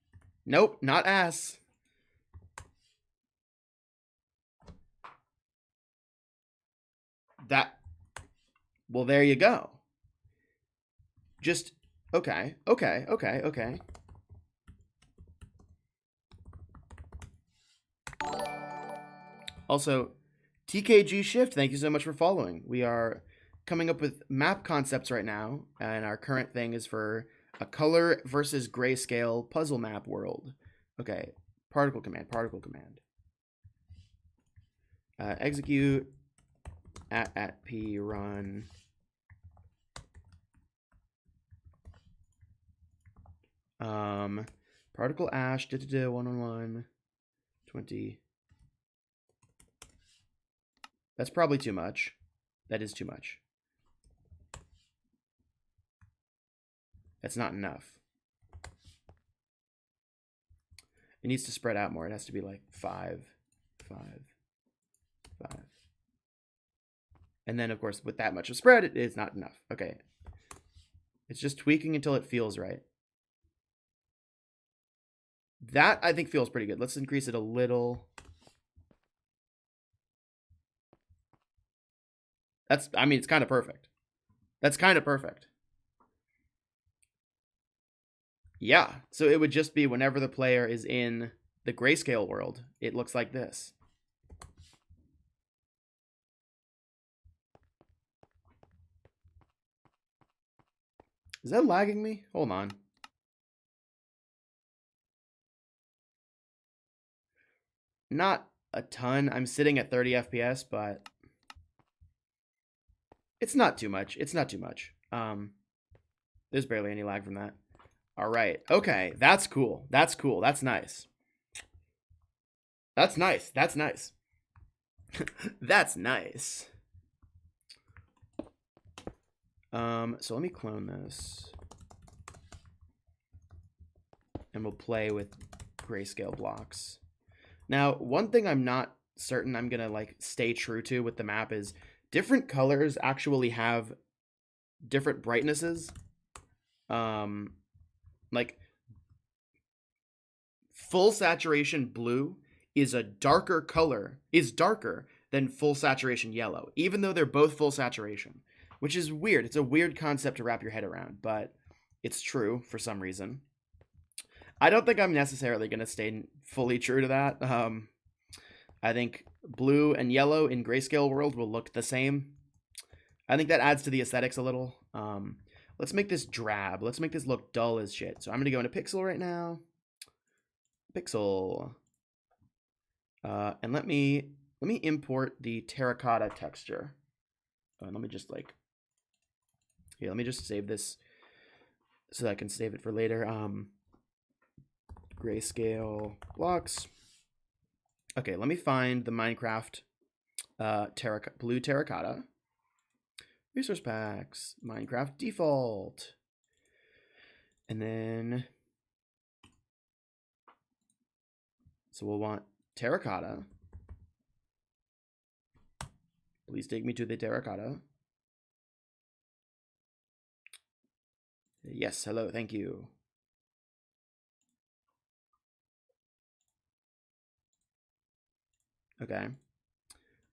Speaker 1: Nope, not ass. That. Well, there you go. Just, okay. Also, TKG Shift, thank you so much for following. We are coming up with map concepts right now, and our current thing is for a color versus grayscale puzzle map world. Okay, particle command. Execute @p run Particle ash, 111, 20. That's probably too much. That is too much. That's not enough. It needs to spread out more. It has to be like 5, 5, 5. And then, of course, with that much of spread, it is not enough. Okay. It's just tweaking until it feels right. That, I think, feels pretty good. Let's increase it a little. I mean, it's kind of perfect. That's kind of perfect. Yeah. So it would just be whenever the player is in the grayscale world, it looks like this. Is that lagging me? Hold on. Not a ton. I'm sitting at 30 FPS, but it's not too much. It's not too much. There's barely any lag from that. All right. Okay. That's cool. That's cool. That's nice. That's nice. That's nice. That's nice. So let me clone this. And we'll play with grayscale blocks. Now, one thing I'm not certain I'm going to like stay true to with the map is different colors actually have different brightnesses. Like full saturation blue is a darker color, is darker than full saturation yellow, even though they're both full saturation, which is weird. It's a weird concept to wrap your head around, but it's true for some reason. I don't think I'm necessarily going to stay fully true to that. I think blue and yellow in grayscale world will look the same. I think that adds to the aesthetics a little. Let's make this drab. Let's make this look dull as shit. So I'm going to go into pixel right now. Pixel. And let me import the terracotta texture. Let me just like, yeah, let me just save this so that I can save it for later. Grayscale blocks. Okay, let me find the Minecraft blue terracotta. Resource packs, Minecraft default. And then, so we'll want terracotta. Please take me to the terracotta. Yes, hello, thank you. Okay.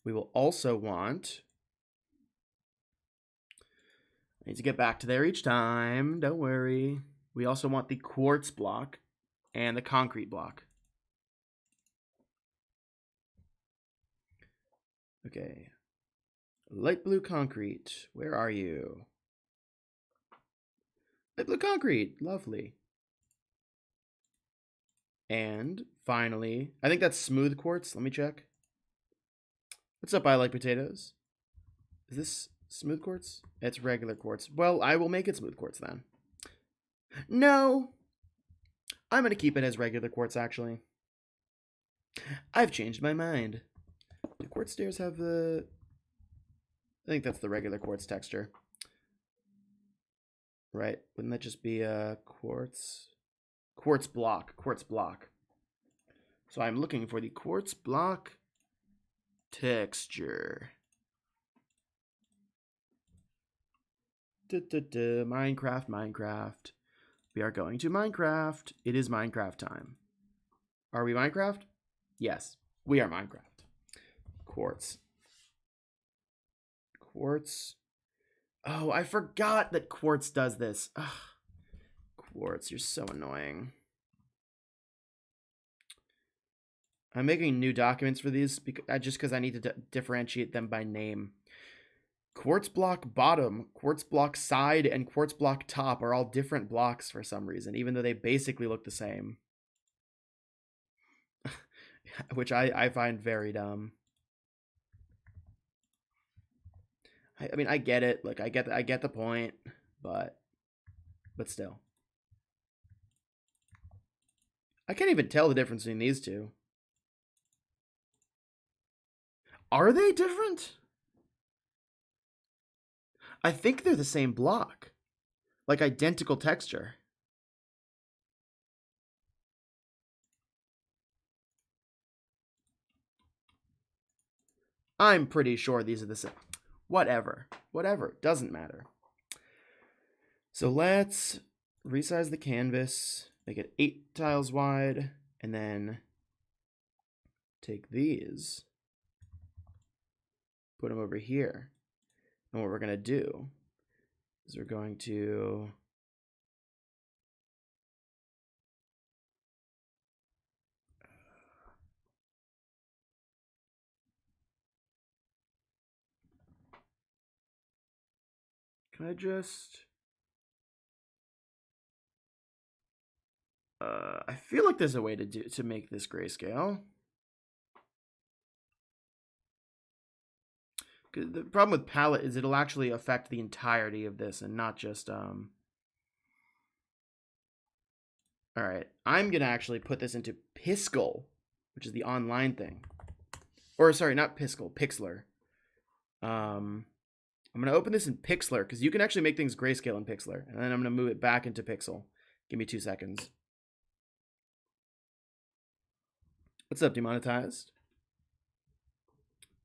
Speaker 1: We will also want, I need to get back to there each time, don't worry. We also want the quartz block and the concrete block. Okay. Light blue concrete, where are you? Light blue concrete, lovely. And finally, I think that's smooth quartz. Let me check. What's up, I like potatoes? Is this smooth quartz? It's regular quartz. Well, I will make it smooth quartz then. No. I'm going to keep it as regular quartz, actually. I've changed my mind. Do quartz stairs have the... I think that's the regular quartz texture. Right? Wouldn't that just be a quartz? Quartz block. Quartz block. So I'm looking for the quartz block texture. Minecraft, Minecraft. We are going to Minecraft. It is Minecraft time. Are we Minecraft? Yes, we are Minecraft. Quartz. Quartz. Oh, I forgot that quartz does this. Ugh. Quartz, you're so annoying. I'm making new documents for these just because I need to differentiate them by name. Quartz block bottom, quartz block side, and quartz block top are all different blocks for some reason, even though they basically look the same. Which I find very dumb. I mean, I get it. Like, I get the point, but still. I can't even tell the difference between these two. Are they different? I think they're the same block. Like identical texture. I'm pretty sure these are the same. Whatever. Whatever. Doesn't matter. So let's resize the canvas, make it 8 tiles wide, and then take these, put them over here. And what we're going to do is we're going to can I just I feel like there's a way to make this grayscale. The problem with palette is it'll actually affect the entirety of this and not just all right, I'm gonna actually put this into Piskel, which is the online thing. Or sorry, not Piskel, Pixlr. I'm gonna open this in Pixlr because you can actually make things grayscale in Pixlr, and then I'm gonna move it back into Pixel. Give me 2 seconds. What's up, demonetized?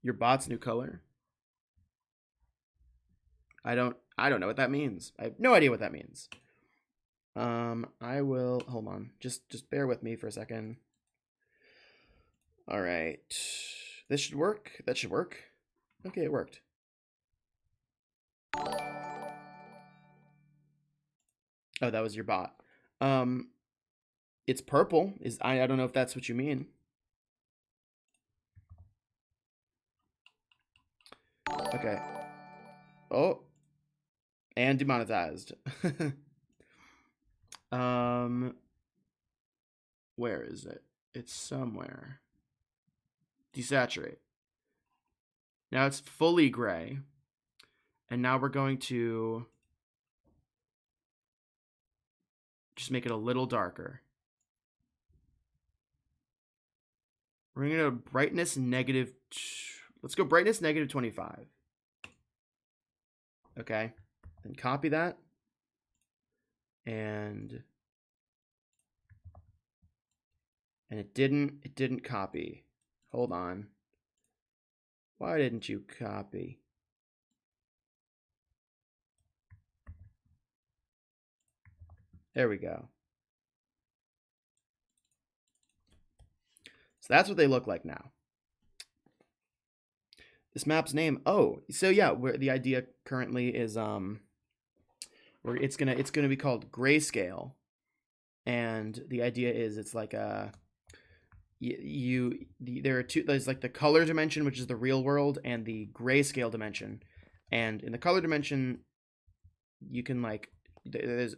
Speaker 1: Your bot's new color. I don't know what that means. I have no idea what that means. I will hold on. Just bear with me for a second. All right. This should work. That should work. Okay, it worked. Oh, that was your bot. It's purple. I don't know if that's what you mean. Okay. Oh. And demonetized. Where is it? It's somewhere. Desaturate. Now it's fully gray. And now we're going to just make it a little darker. We're going to go brightness negative. Let's go brightness negative 25. Okay. And copy that. And it didn't copy. Hold on. Why didn't you copy? There we go. So that's what they look like now. This map's name. Oh, so yeah, where the idea currently is where it's gonna be called Greyscale, and the idea is it's like a there are two. There's like the color dimension, which is the real world, and the grayscale dimension. And in the color dimension, you can like there's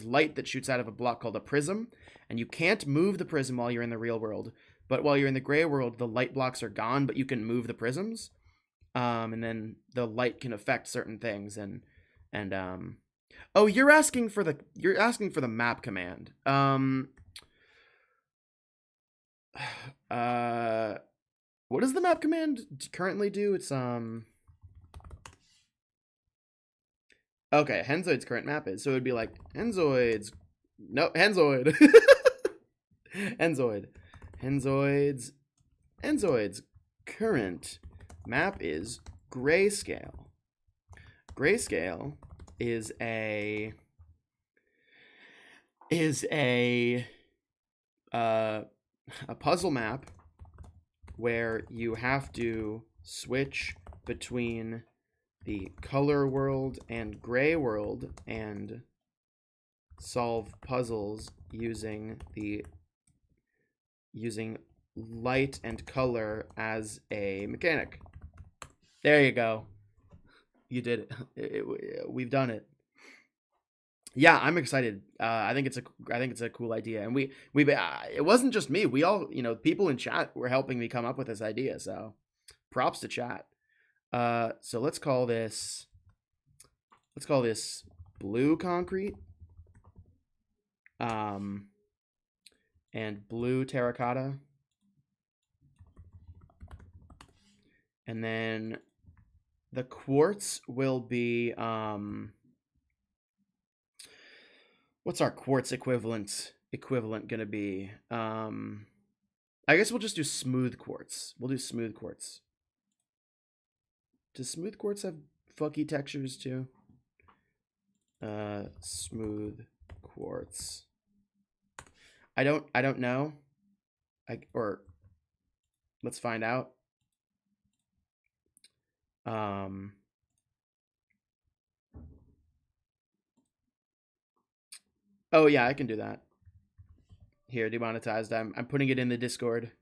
Speaker 1: light that shoots out of a block called a prism, and you can't move the prism while you're in the real world. But while you're in the gray world, the light blocks are gone, but you can move the prisms. And then the light can affect certain things, and oh, you're asking for the map command. What does the map command currently do? It's okay, Henzoid's current map is, so it would be like Henzoid's Henzoid's current map is Greyscale. Greyscale is a puzzle map where you have to switch between the color world and gray world and solve puzzles using light and color as a mechanic. There you go. You did it. We've done it. Yeah, I'm excited. I think it's a cool idea, and we it wasn't just me. We all, people in chat were helping me come up with this idea. So, props to chat. So let's call this blue concrete. and blue terracotta. And then the quartz will be, what's our quartz equivalent gonna be? I guess we'll just do smooth quartz. We'll do smooth quartz. Does smooth quartz have funky textures too? Smooth quartz. I don't know. Or let's find out. Oh yeah, I can do that. Here, demonetized. I'm putting it in the Discord.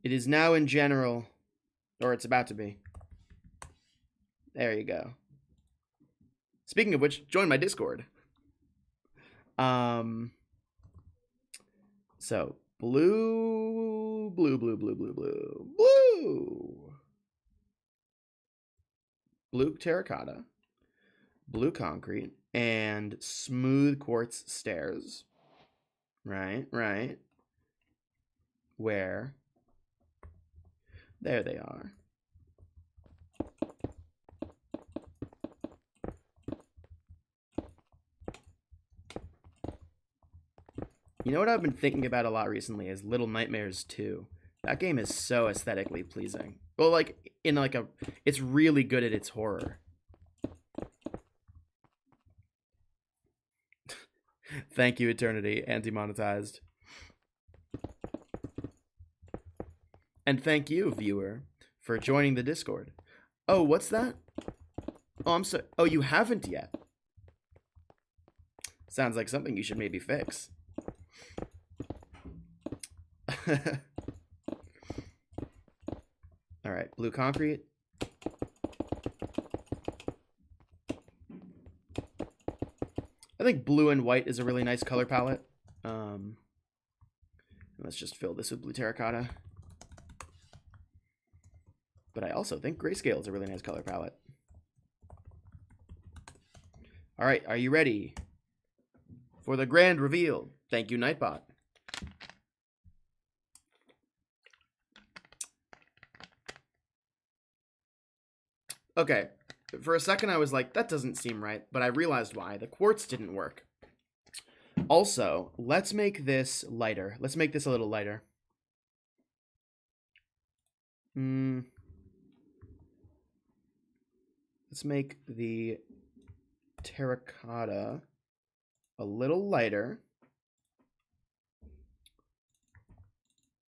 Speaker 1: It is now in general, or it's about to be. There you go. Speaking of which, join my Discord. So blue, blue, blue, blue, blue, blue, blue, blue terracotta, blue concrete, and smooth quartz stairs. Right. Where? There they are. You know what I've been thinking about a lot recently is Little Nightmares 2. That game is so aesthetically pleasing. Well, like, in like a... It's really good at its horror. Thank you, Eternity, and demonetized. And thank you, viewer, for joining the Discord. Oh, what's that? Oh, I'm so... Oh, you haven't yet? Sounds like something you should maybe fix. All right, blue concrete. I think blue and white is a really nice color palette. Let's just fill this with blue terracotta. But I also think Greyscale is a really nice color palette. All right, are you ready for the grand reveal? Thank you, Nightbot. Okay, for a second I was like, that doesn't seem right, but I realized why. The quartz didn't work. Also, let's make this lighter. Let's make this a little lighter. Let's make the terracotta a little lighter.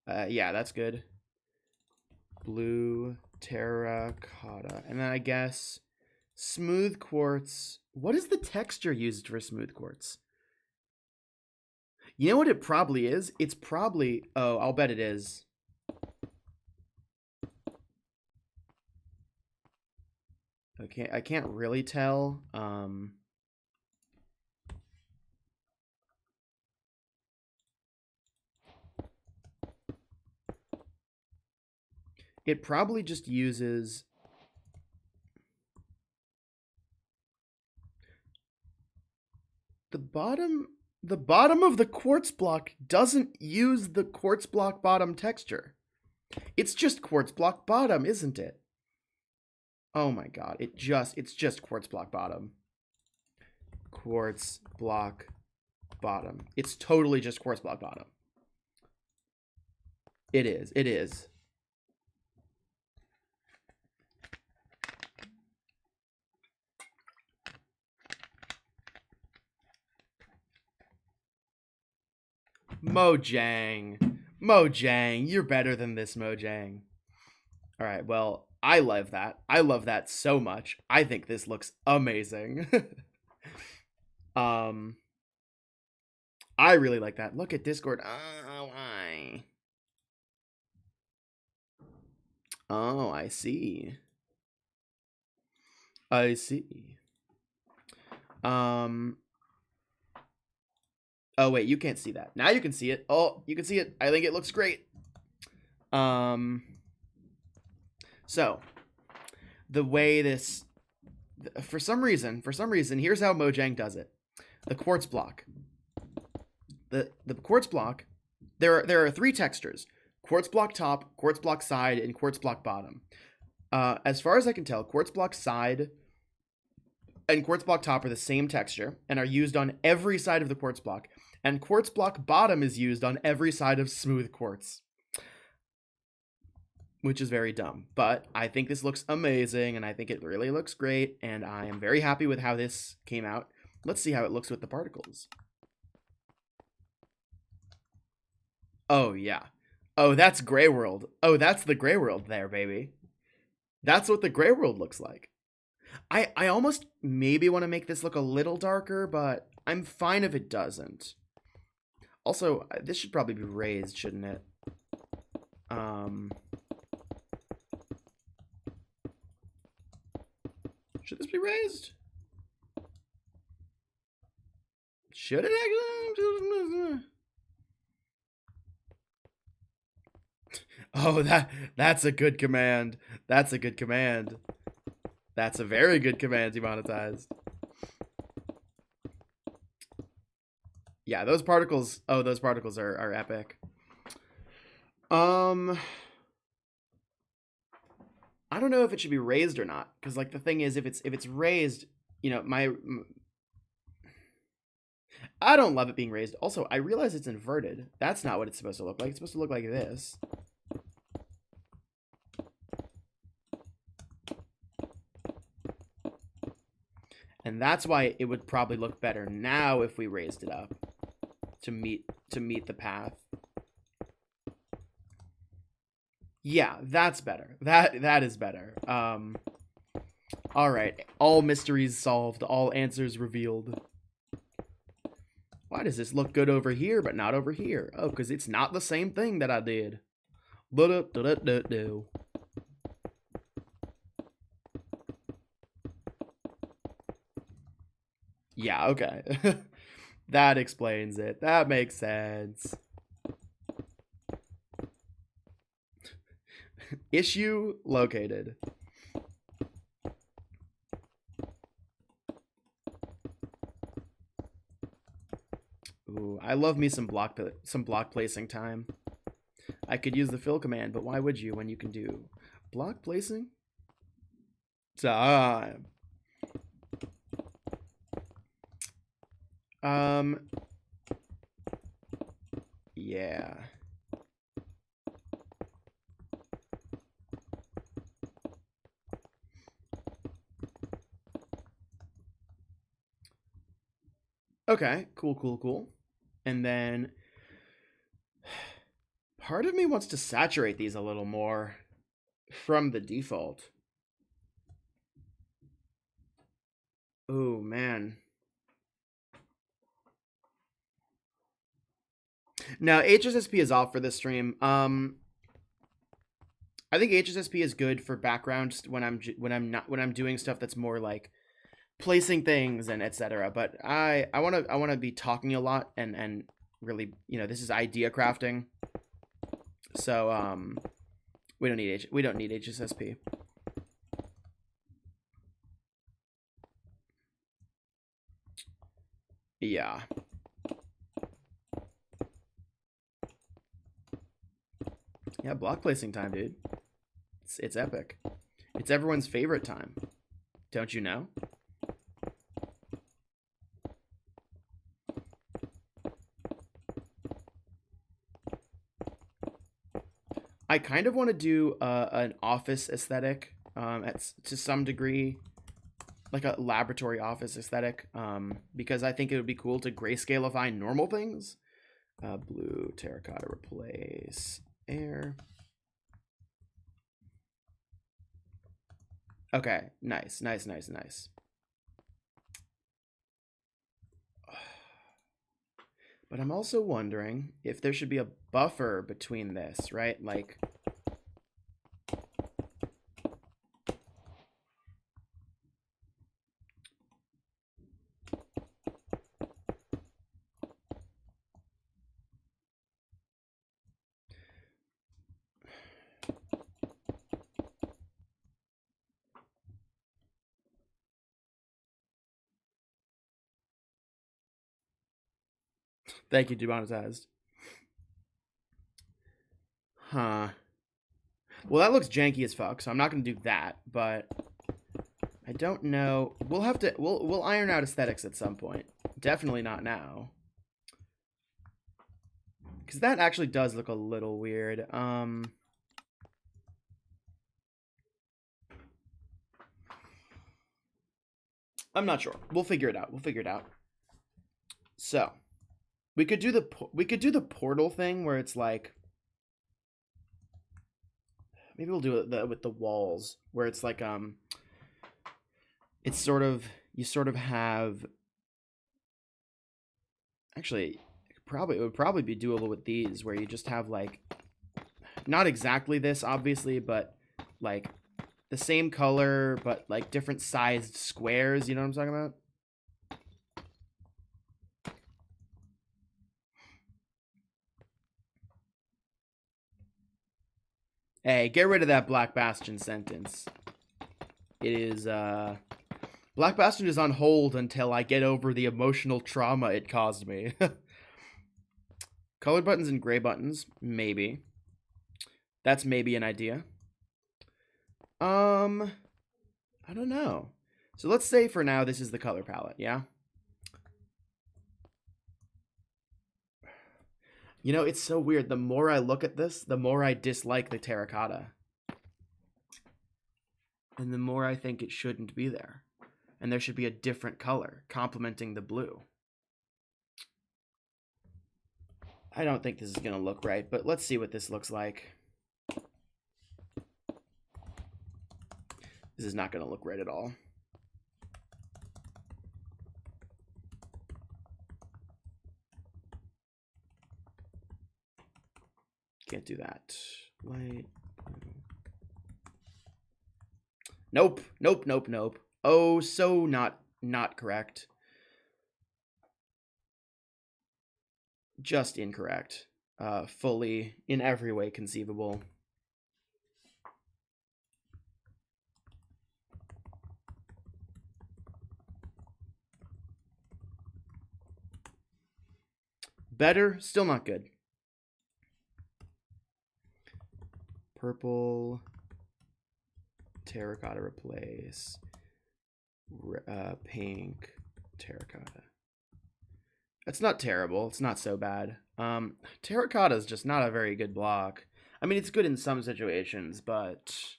Speaker 1: Yeah, that's good. Blue terracotta. And then I guess smooth quartz. What is the texture used for smooth quartz? You know what it probably is? It's probably... Oh, I'll bet it is. Okay, I can't really tell. It probably just uses... The bottom of the quartz block doesn't use the quartz block bottom texture. It's just quartz block bottom, isn't it? Oh my god, it's just quartz block bottom. Quartz block bottom. It's totally just quartz block bottom. It is. Mojang, you're better than this, Mojang. All right, well, I love that. I love that so much. I think this looks amazing. I really like that. Look at Discord. Oh, why? Oh, I see. Oh wait, you can't see that. Now you can see it. Oh, you can see it. I think it looks great. So the way this, for some reason, here's how Mojang does it. The quartz block. the quartz block, there are three textures: quartz block top, quartz block side, and quartz block bottom. As far as I can tell, quartz block side and quartz block top are the same texture and are used on every side of the quartz block. And quartz block bottom is used on every side of smooth quartz, which is very dumb. But I think this looks amazing, and I think it really looks great, and I am very happy with how this came out. Let's see how it looks with the particles. Oh, yeah. Oh, that's Gray World. Oh, that's the Gray World there, baby. That's what the Gray World looks like. I almost maybe want to make this look a little darker, but I'm fine if it doesn't. Also, this should probably be raised, shouldn't it? Should this be raised? Should it actually? Oh, that's a good command. That's a good command. That's a very good command, demonetized. Yeah, those particles. Oh, those particles are epic. I don't know if it should be raised or not, because like the thing is, if it's raised, you know, I don't love it being raised. Also, I realize it's inverted. That's not what it's supposed to look like. It's supposed to look like this. And that's why it would probably look better now if we raised it up to meet the path. Yeah, that's better. That is better. All right. All mysteries solved, all answers revealed. Why does this look good over here but not over here? Oh, cuz it's not the same thing that I did. Yeah, okay. That explains it. That makes sense. Issue located. Ooh, I love me some block placing time. I could use the fill command, but why would you when you can do block placing time? Yeah. Okay, cool. And then part of me wants to saturate these a little more from the default. Oh, man. Now, HSSP is off for this stream. I think HSSP is good for background when I'm doing stuff that's more like placing things and etc. But I want to be talking a lot and really, you know, this is idea crafting. So we don't need HSSP. Yeah. Yeah, block placing time, dude. It's epic. It's everyone's favorite time. Don't you know? I kind of want to do an office aesthetic to some degree, like a laboratory office aesthetic, because I think it would be cool to grayscaleify normal things. Blue, terracotta, replace, air. Okay, nice. But I'm also wondering if there should be a buffer between this, right? Like, Thank you, demonetized. Huh. Well, that looks janky as fuck, so I'm not gonna do that, but I don't know. We'll have to we'll iron out aesthetics at some point. Definitely not now. Because that actually does look a little weird. I'm not sure. We'll figure it out. We'll figure it out. So, we could do the portal thing where it's like, maybe we'll do it with the walls where it's like it's sort of, you sort of have, actually it would probably be doable with these where you just have like, not exactly this obviously, but like the same color but like different sized squares, you know what I'm talking about? Hey, get rid of that Black Bastion sentence. It is Black Bastion is on hold until I get over the emotional trauma it caused me. Colored buttons and gray buttons, maybe. That's maybe an idea. I don't know. So let's say for now this is the color palette, yeah? You know, it's so weird. The more I look at this, the more I dislike the terracotta. And the more I think it shouldn't be there. And there should be a different color complementing the blue. I don't think this is going to look right, but let's see what this looks like. This is not going to look right at all. Can't do that. Light. Nope. Nope, nope, nope. Oh, so not correct. Just incorrect. Fully, in every way conceivable. Better, still not good. Purple, terracotta replace, pink, terracotta. It's not terrible. It's not so bad. Terracotta is just not a very good block. I mean, it's good in some situations, but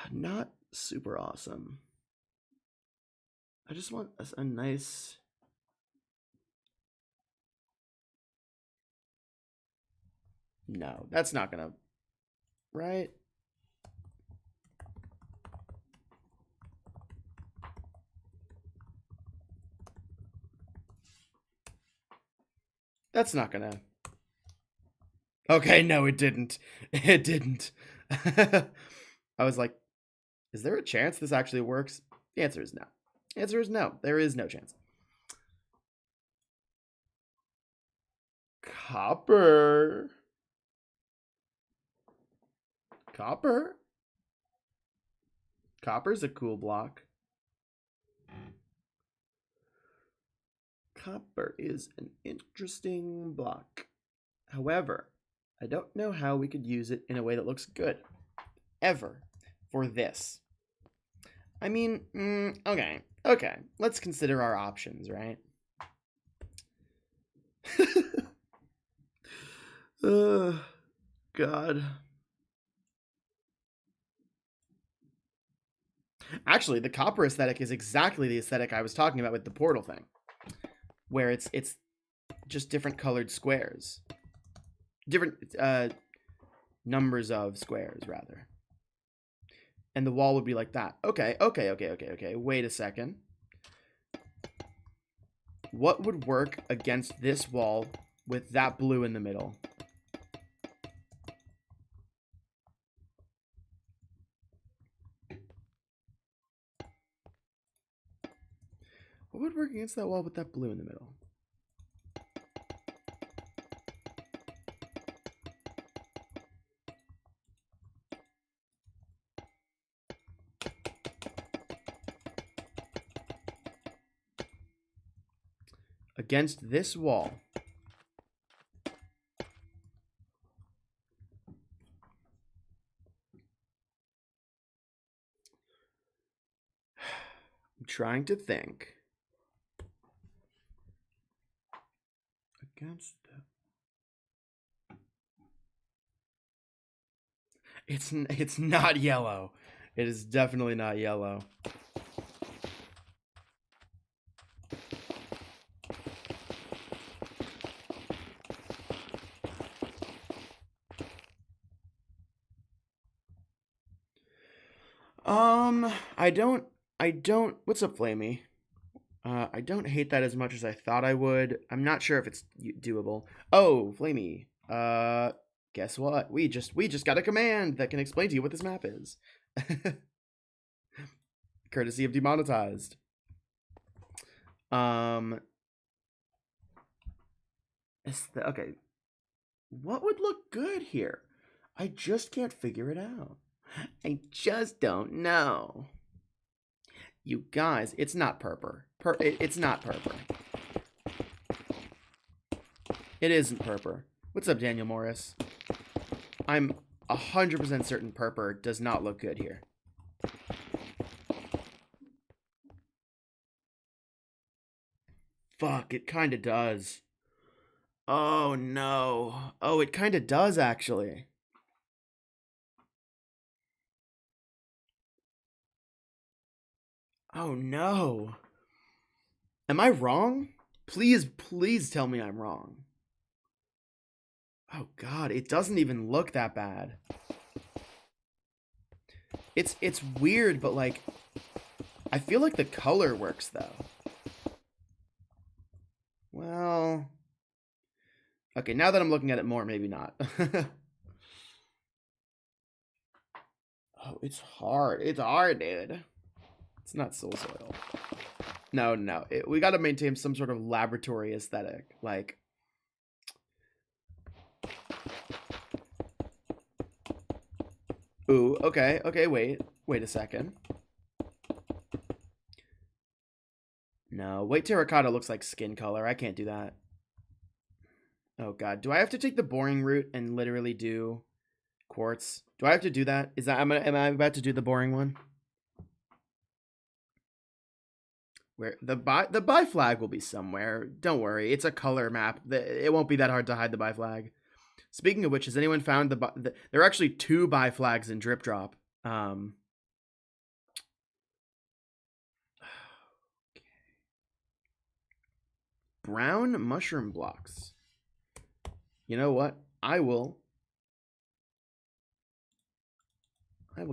Speaker 1: not super awesome. I just want a nice... No, that's not gonna... Right? That's not gonna... Okay, no, it didn't. It didn't. I was like, is there a chance this actually works? The answer is no. The answer is no. There is no chance. Copper. Copper? Copper's a cool block. Copper is an interesting block. However, I don't know how we could use it in a way that looks good. Ever. For this. I mean, okay. Okay. Let's consider our options, right? God. Actually, the copper aesthetic is exactly the aesthetic I was talking about with the portal thing. Where it's just different colored squares. Different numbers of squares, rather. And the wall would be like that. Okay. Wait a second. What would work against this wall with that blue in the middle? What would work against that wall with that blue in the middle? against this wall. I'm trying to think. Against that. It's not yellow. It is definitely not yellow. I don't, what's up, Flamey? I don't hate that as much as I thought I would. I'm not sure if it's doable. Oh, Flamey. Guess what? We just got a command that can explain to you what this map is. Courtesy of Demonetized. Okay. What would look good here? I just can't figure it out. I just don't know. You guys, it's not purple. It's not purple. It isn't purple. What's up, Daniel Morris? I'm 100% certain purple does not look good here. Fuck, it kind of does. Oh, no. Oh, it kind of does, actually. Oh, no. Am I wrong? Please, please tell me I'm wrong. Oh, God, it doesn't even look that bad. It's weird, but, like, I feel like the color works, though. Well... Okay, now that I'm looking at it more, maybe not. Oh, it's hard. It's hard, dude. It's not soul soil. No, no. We got to maintain some sort of laboratory aesthetic. Like... Ooh, okay. Okay, wait. Wait a second. No, white terracotta looks like skin color. I can't do that. Oh, God. Do I have to take the boring route and literally do quartz? Do I have to do that? Am I about to do the boring one? Where the buy flag will be somewhere. Don't worry. It's a color map. It won't be that hard to hide the buy flag. Speaking of which, has anyone found there are actually 2 buy flags in Drip Drop. Okay. Brown mushroom blocks. You know what? I will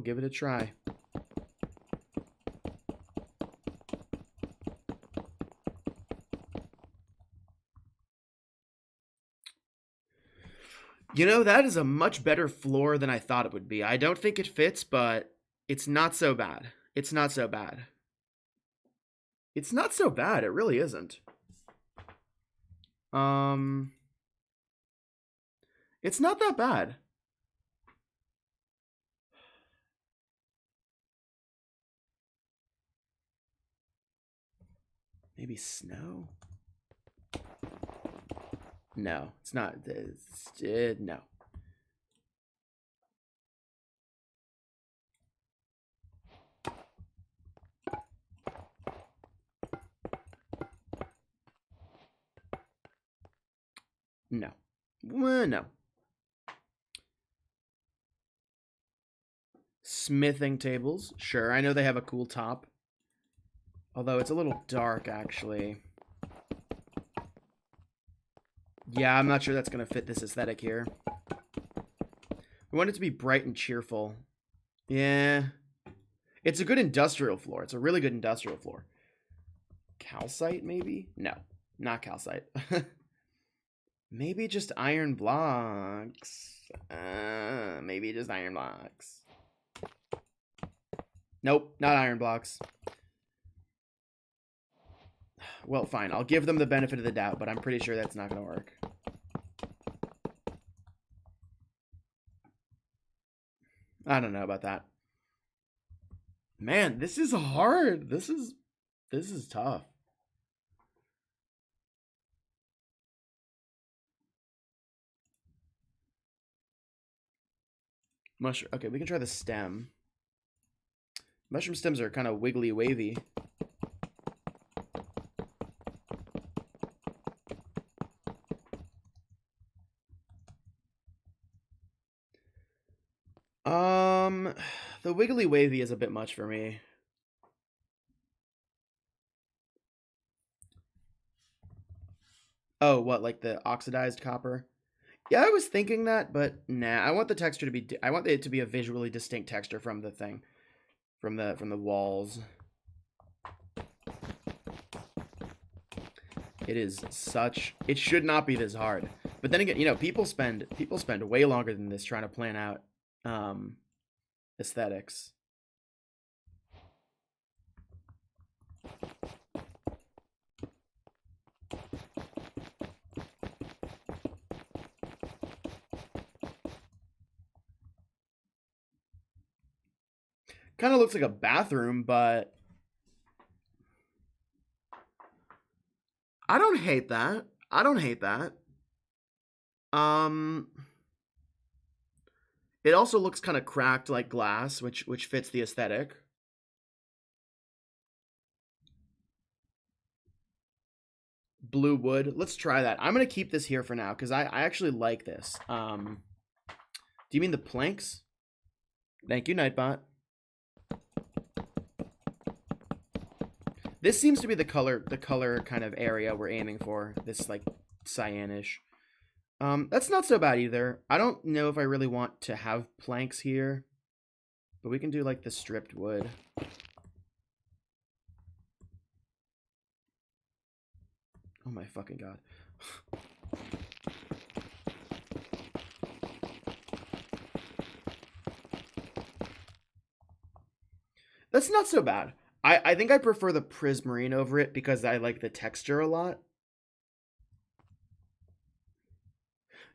Speaker 1: give it a try. You know, that is a much better floor than I thought it would be. I don't think it fits, but it's not so bad. It's not so bad. It's not so bad. It really isn't. It's not that bad. Maybe snow? No, it's not. No. No. No. Smithing tables. Sure, I know they have a cool top. Although it's a little dark, actually. Yeah, I'm not sure that's going to fit this aesthetic here. We want it to be bright and cheerful. Yeah. It's a good industrial floor. It's a really good industrial floor. Calcite, maybe? No, not calcite. Maybe just iron blocks. Maybe just iron blocks. Nope, not iron blocks. Well, fine. I'll give them the benefit of the doubt, but I'm pretty sure that's not going to work. I don't know about that. Man, this is hard. This is tough. Mushroom. Okay, we can try the stem. Mushroom stems are kind of wiggly wavy. The wiggly wavy is a bit much for me. Oh, what, like the oxidized copper? Yeah, I was thinking that, but nah. I want the texture to be. I want it to be a visually distinct texture from the thing, from the walls. It is such. It should not be this hard. But then again, people spend way longer than this trying to plan out aesthetics. Kind of looks like a bathroom, but I don't hate that. I don't hate that. Um, it also looks kind of cracked like glass, which fits the aesthetic. Blue wood. Let's try that. I'm gonna keep this here for now because I actually like this. Do you mean the planks? Thank you, Nightbot. This seems to be the color kind of area we're aiming for. This like cyanish. That's not so bad either. I don't know if I really want to have planks here, but we can do like the stripped wood. Oh my fucking god. That's not so bad. I think I prefer the prismarine over it because I like the texture a lot.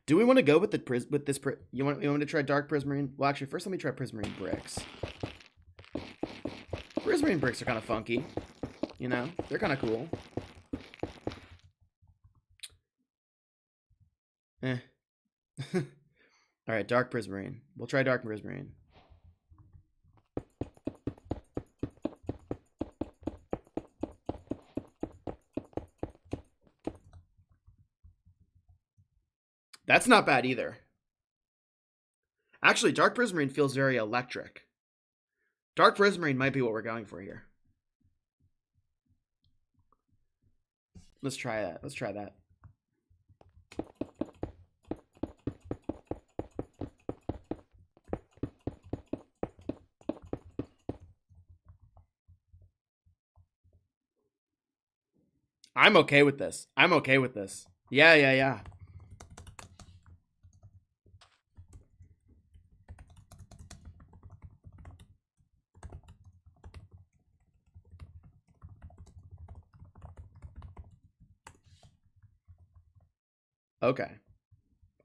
Speaker 1: Do we want to go with you want to try dark prismarine? Well, actually, first let me try prismarine bricks. Prismarine bricks are kind of funky. They're kind of cool. Eh. All right, dark prismarine. We'll try dark prismarine. That's not bad either. Actually, dark prismarine feels very electric. Dark prismarine might be what we're going for here. Let's try that. Let's try that. I'm okay with this. I'm okay with this. Yeah, yeah, yeah. Okay.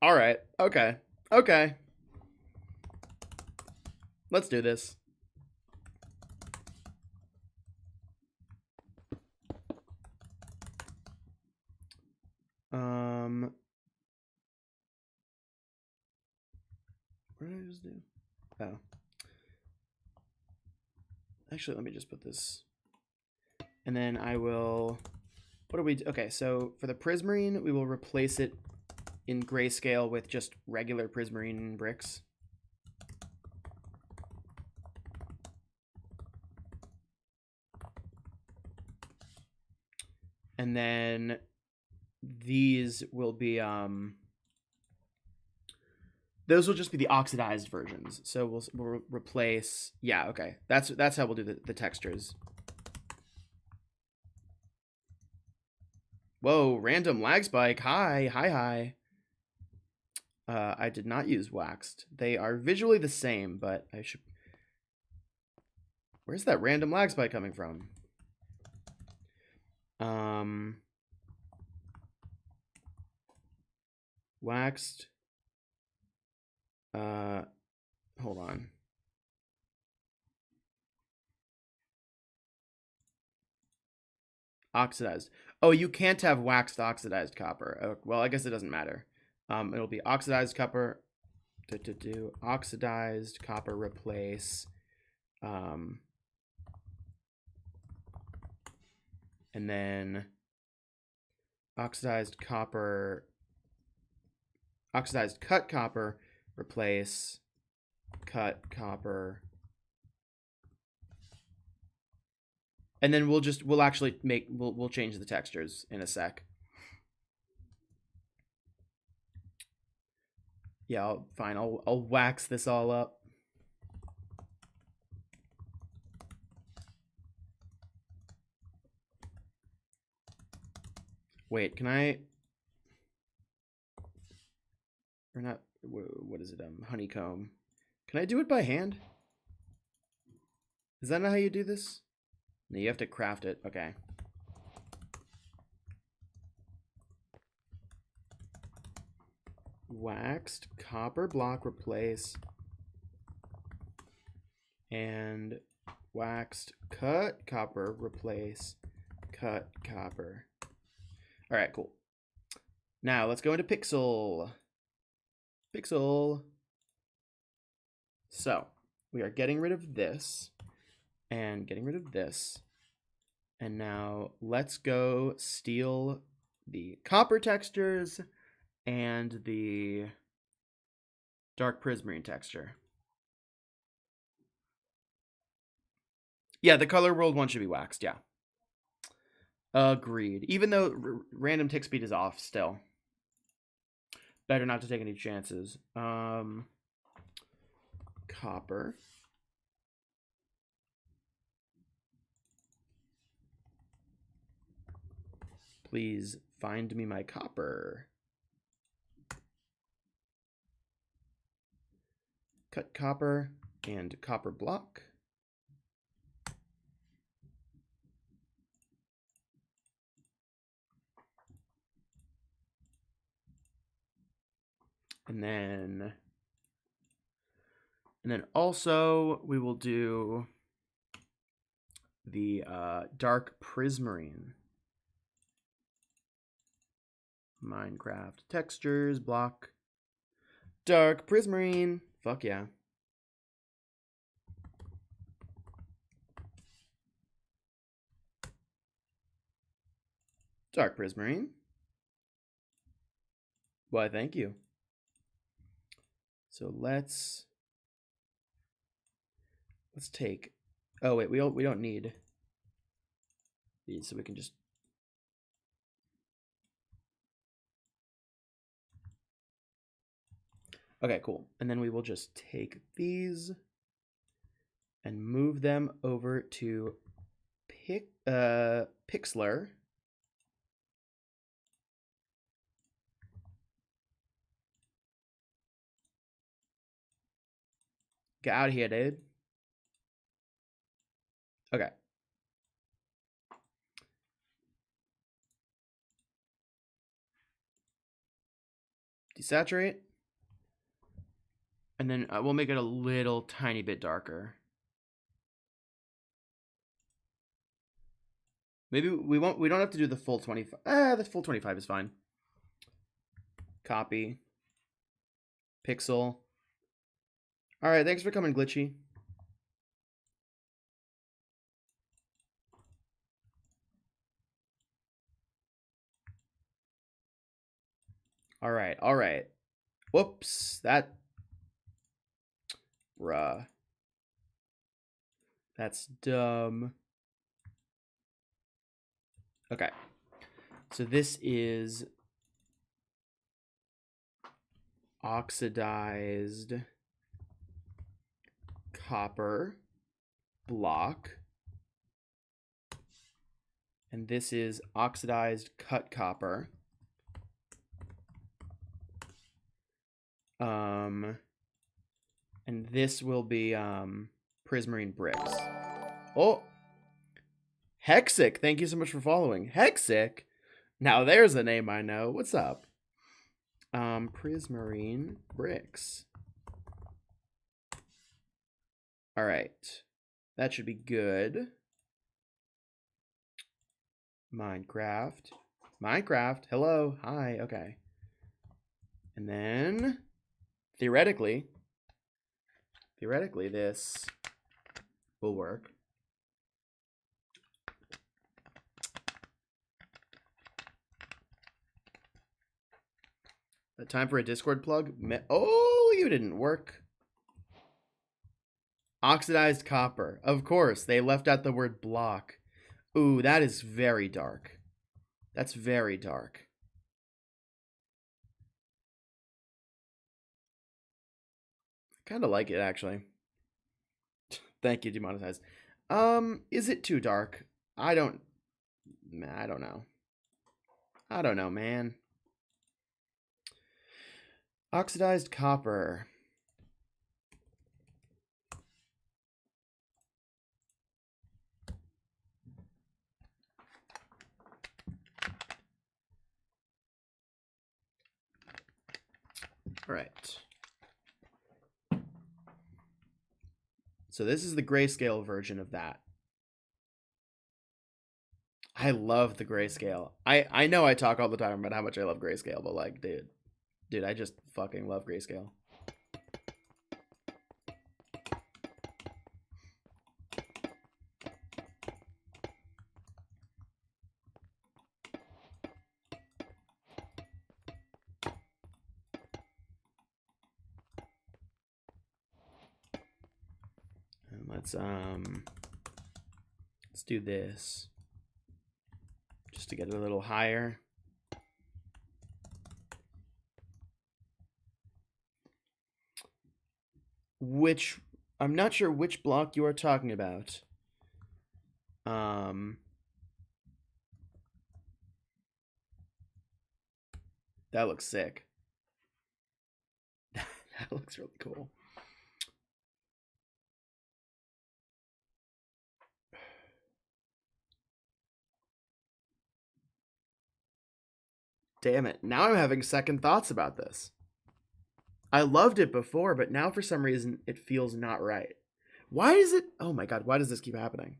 Speaker 1: All right. Okay. Okay. Let's do this. What did I just do? Oh. Actually, let me just put this. And then I will... What do we do? Okay, so for the prismarine, we will replace it in grayscale with just regular prismarine bricks. And then these will be those will just be the oxidized versions. So we'll replace, yeah, okay. That's how we'll do the textures. Whoa, random lag spike. Hi. I did not use waxed. They are visually the same, but I should... Where's that random lag spike coming from? Waxed. Hold on. Oxidized. Oh, you can't have waxed oxidized copper. Oh, well, I guess it doesn't matter. It'll be oxidized copper. oxidized copper replace, and then oxidized cut copper replace cut copper. And then we'll change the textures in a sec. Yeah, fine. I'll wax this all up. Wait, can I? Or not? What is it? Honeycomb. Can I do it by hand? Is that not how you do this? No, you have to craft it. Okay. Waxed copper block replace and waxed cut copper replace cut copper. All right, cool. Now let's go into pixel. So we are getting rid of this and getting rid of this. And now let's go steal the copper textures and the dark prismarine texture. Yeah, the color world one should be waxed, yeah. Agreed. Even though random tick speed is off still. Better not to take any chances. Copper. Please find me my copper. Cut copper and copper block. And then also we will do the dark prismarine. Minecraft textures, block, dark prismarine. Fuck yeah. Dark prismarine. Why, thank you. So let's take. Oh wait, we don't need these, so we can just. Okay, cool. And then we will just take these and move them over to Pixlr. Get out of here, dude. Okay. Desaturate. And then we'll make it a little tiny bit darker. Maybe we don't have to do the full 25. The full 25 is fine. Copy. Pixel. All right, thanks for coming, Glitchy. All right. Whoops, bruh. That's dumb. Okay. So this is oxidized copper block. And this is oxidized cut copper. And this will be prismarine bricks. Oh, Hexic, thank you so much for following. Hexic? Now there's a name I know. What's up? Prismarine bricks. All right. That should be good. Minecraft. Hello. Hi. Okay. And then theoretically, this will work. Time for a Discord plug. Oh, you didn't work. Oxidized copper. Of course, they left out the word block. Ooh, that is very dark. That's very dark. I kind of like it, actually. Thank you, demonetized. Is it too dark? I don't know. I don't know, man. Oxidized copper. All right. So this is the grayscale version of that. I love the grayscale. I know I talk all the time about how much I love grayscale, but like, dude, I just fucking love grayscale. And let's do this just to get it a little higher. I'm not sure which block you are talking about. That looks sick. That looks really cool. Damn it. Now I'm having second thoughts about this. I loved it before, but now for some reason it feels not right. Why is it? Oh my god, why does this keep happening?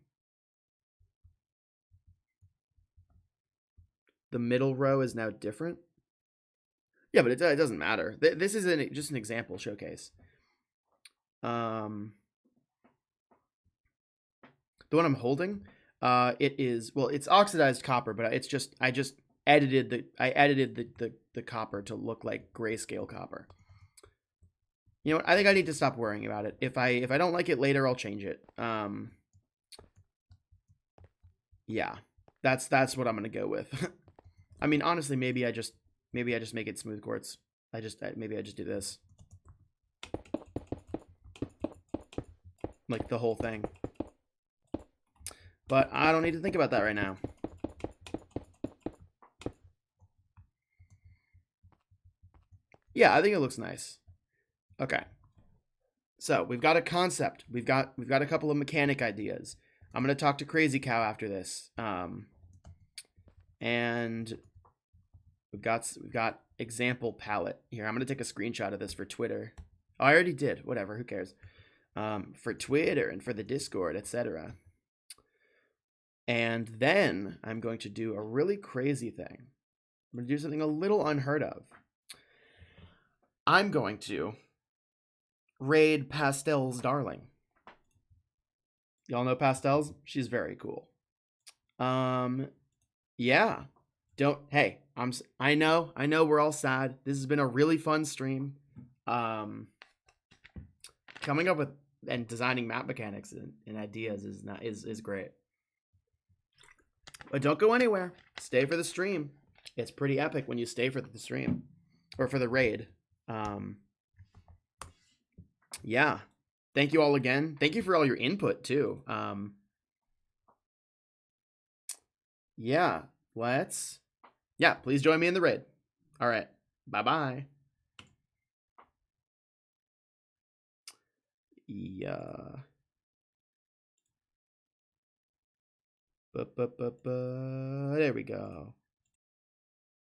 Speaker 1: The middle row is now different? Yeah, but it doesn't matter. This is just an example showcase. The one I'm holding, it is, well, it's oxidized copper, but it's just I edited the copper to look like grayscale copper. You know what? I think I need to stop worrying about it. If I don't like it later, I'll change it. Yeah, that's what I'm gonna go with. I mean, honestly, maybe I just make it smooth quartz. Maybe I just do this, like the whole thing. But I don't need to think about that right now. Yeah, I think it looks nice. Okay. So we've got a concept. We've got a couple of mechanic ideas. I'm gonna talk to Crazy Cow after this. And we've got example palette here. I'm gonna take a screenshot of this for Twitter. Oh, I already did. Whatever. Who cares? For Twitter and for the Discord, etc. And then I'm going to do a really crazy thing. I'm going to do something a little unheard of. I'm going to raid Pastel's darling. Y'all know Pastels? She's very cool. Yeah. I know we're all sad. This has been a really fun stream. Coming up with and designing map mechanics and ideas is great. But don't go anywhere. Stay for the stream. It's pretty epic when you stay for the stream or for the raid. Yeah. Thank you all again. Thank you for all your input too. Yeah. Please join me in the raid. All right. Bye-bye. Yeah. There we go.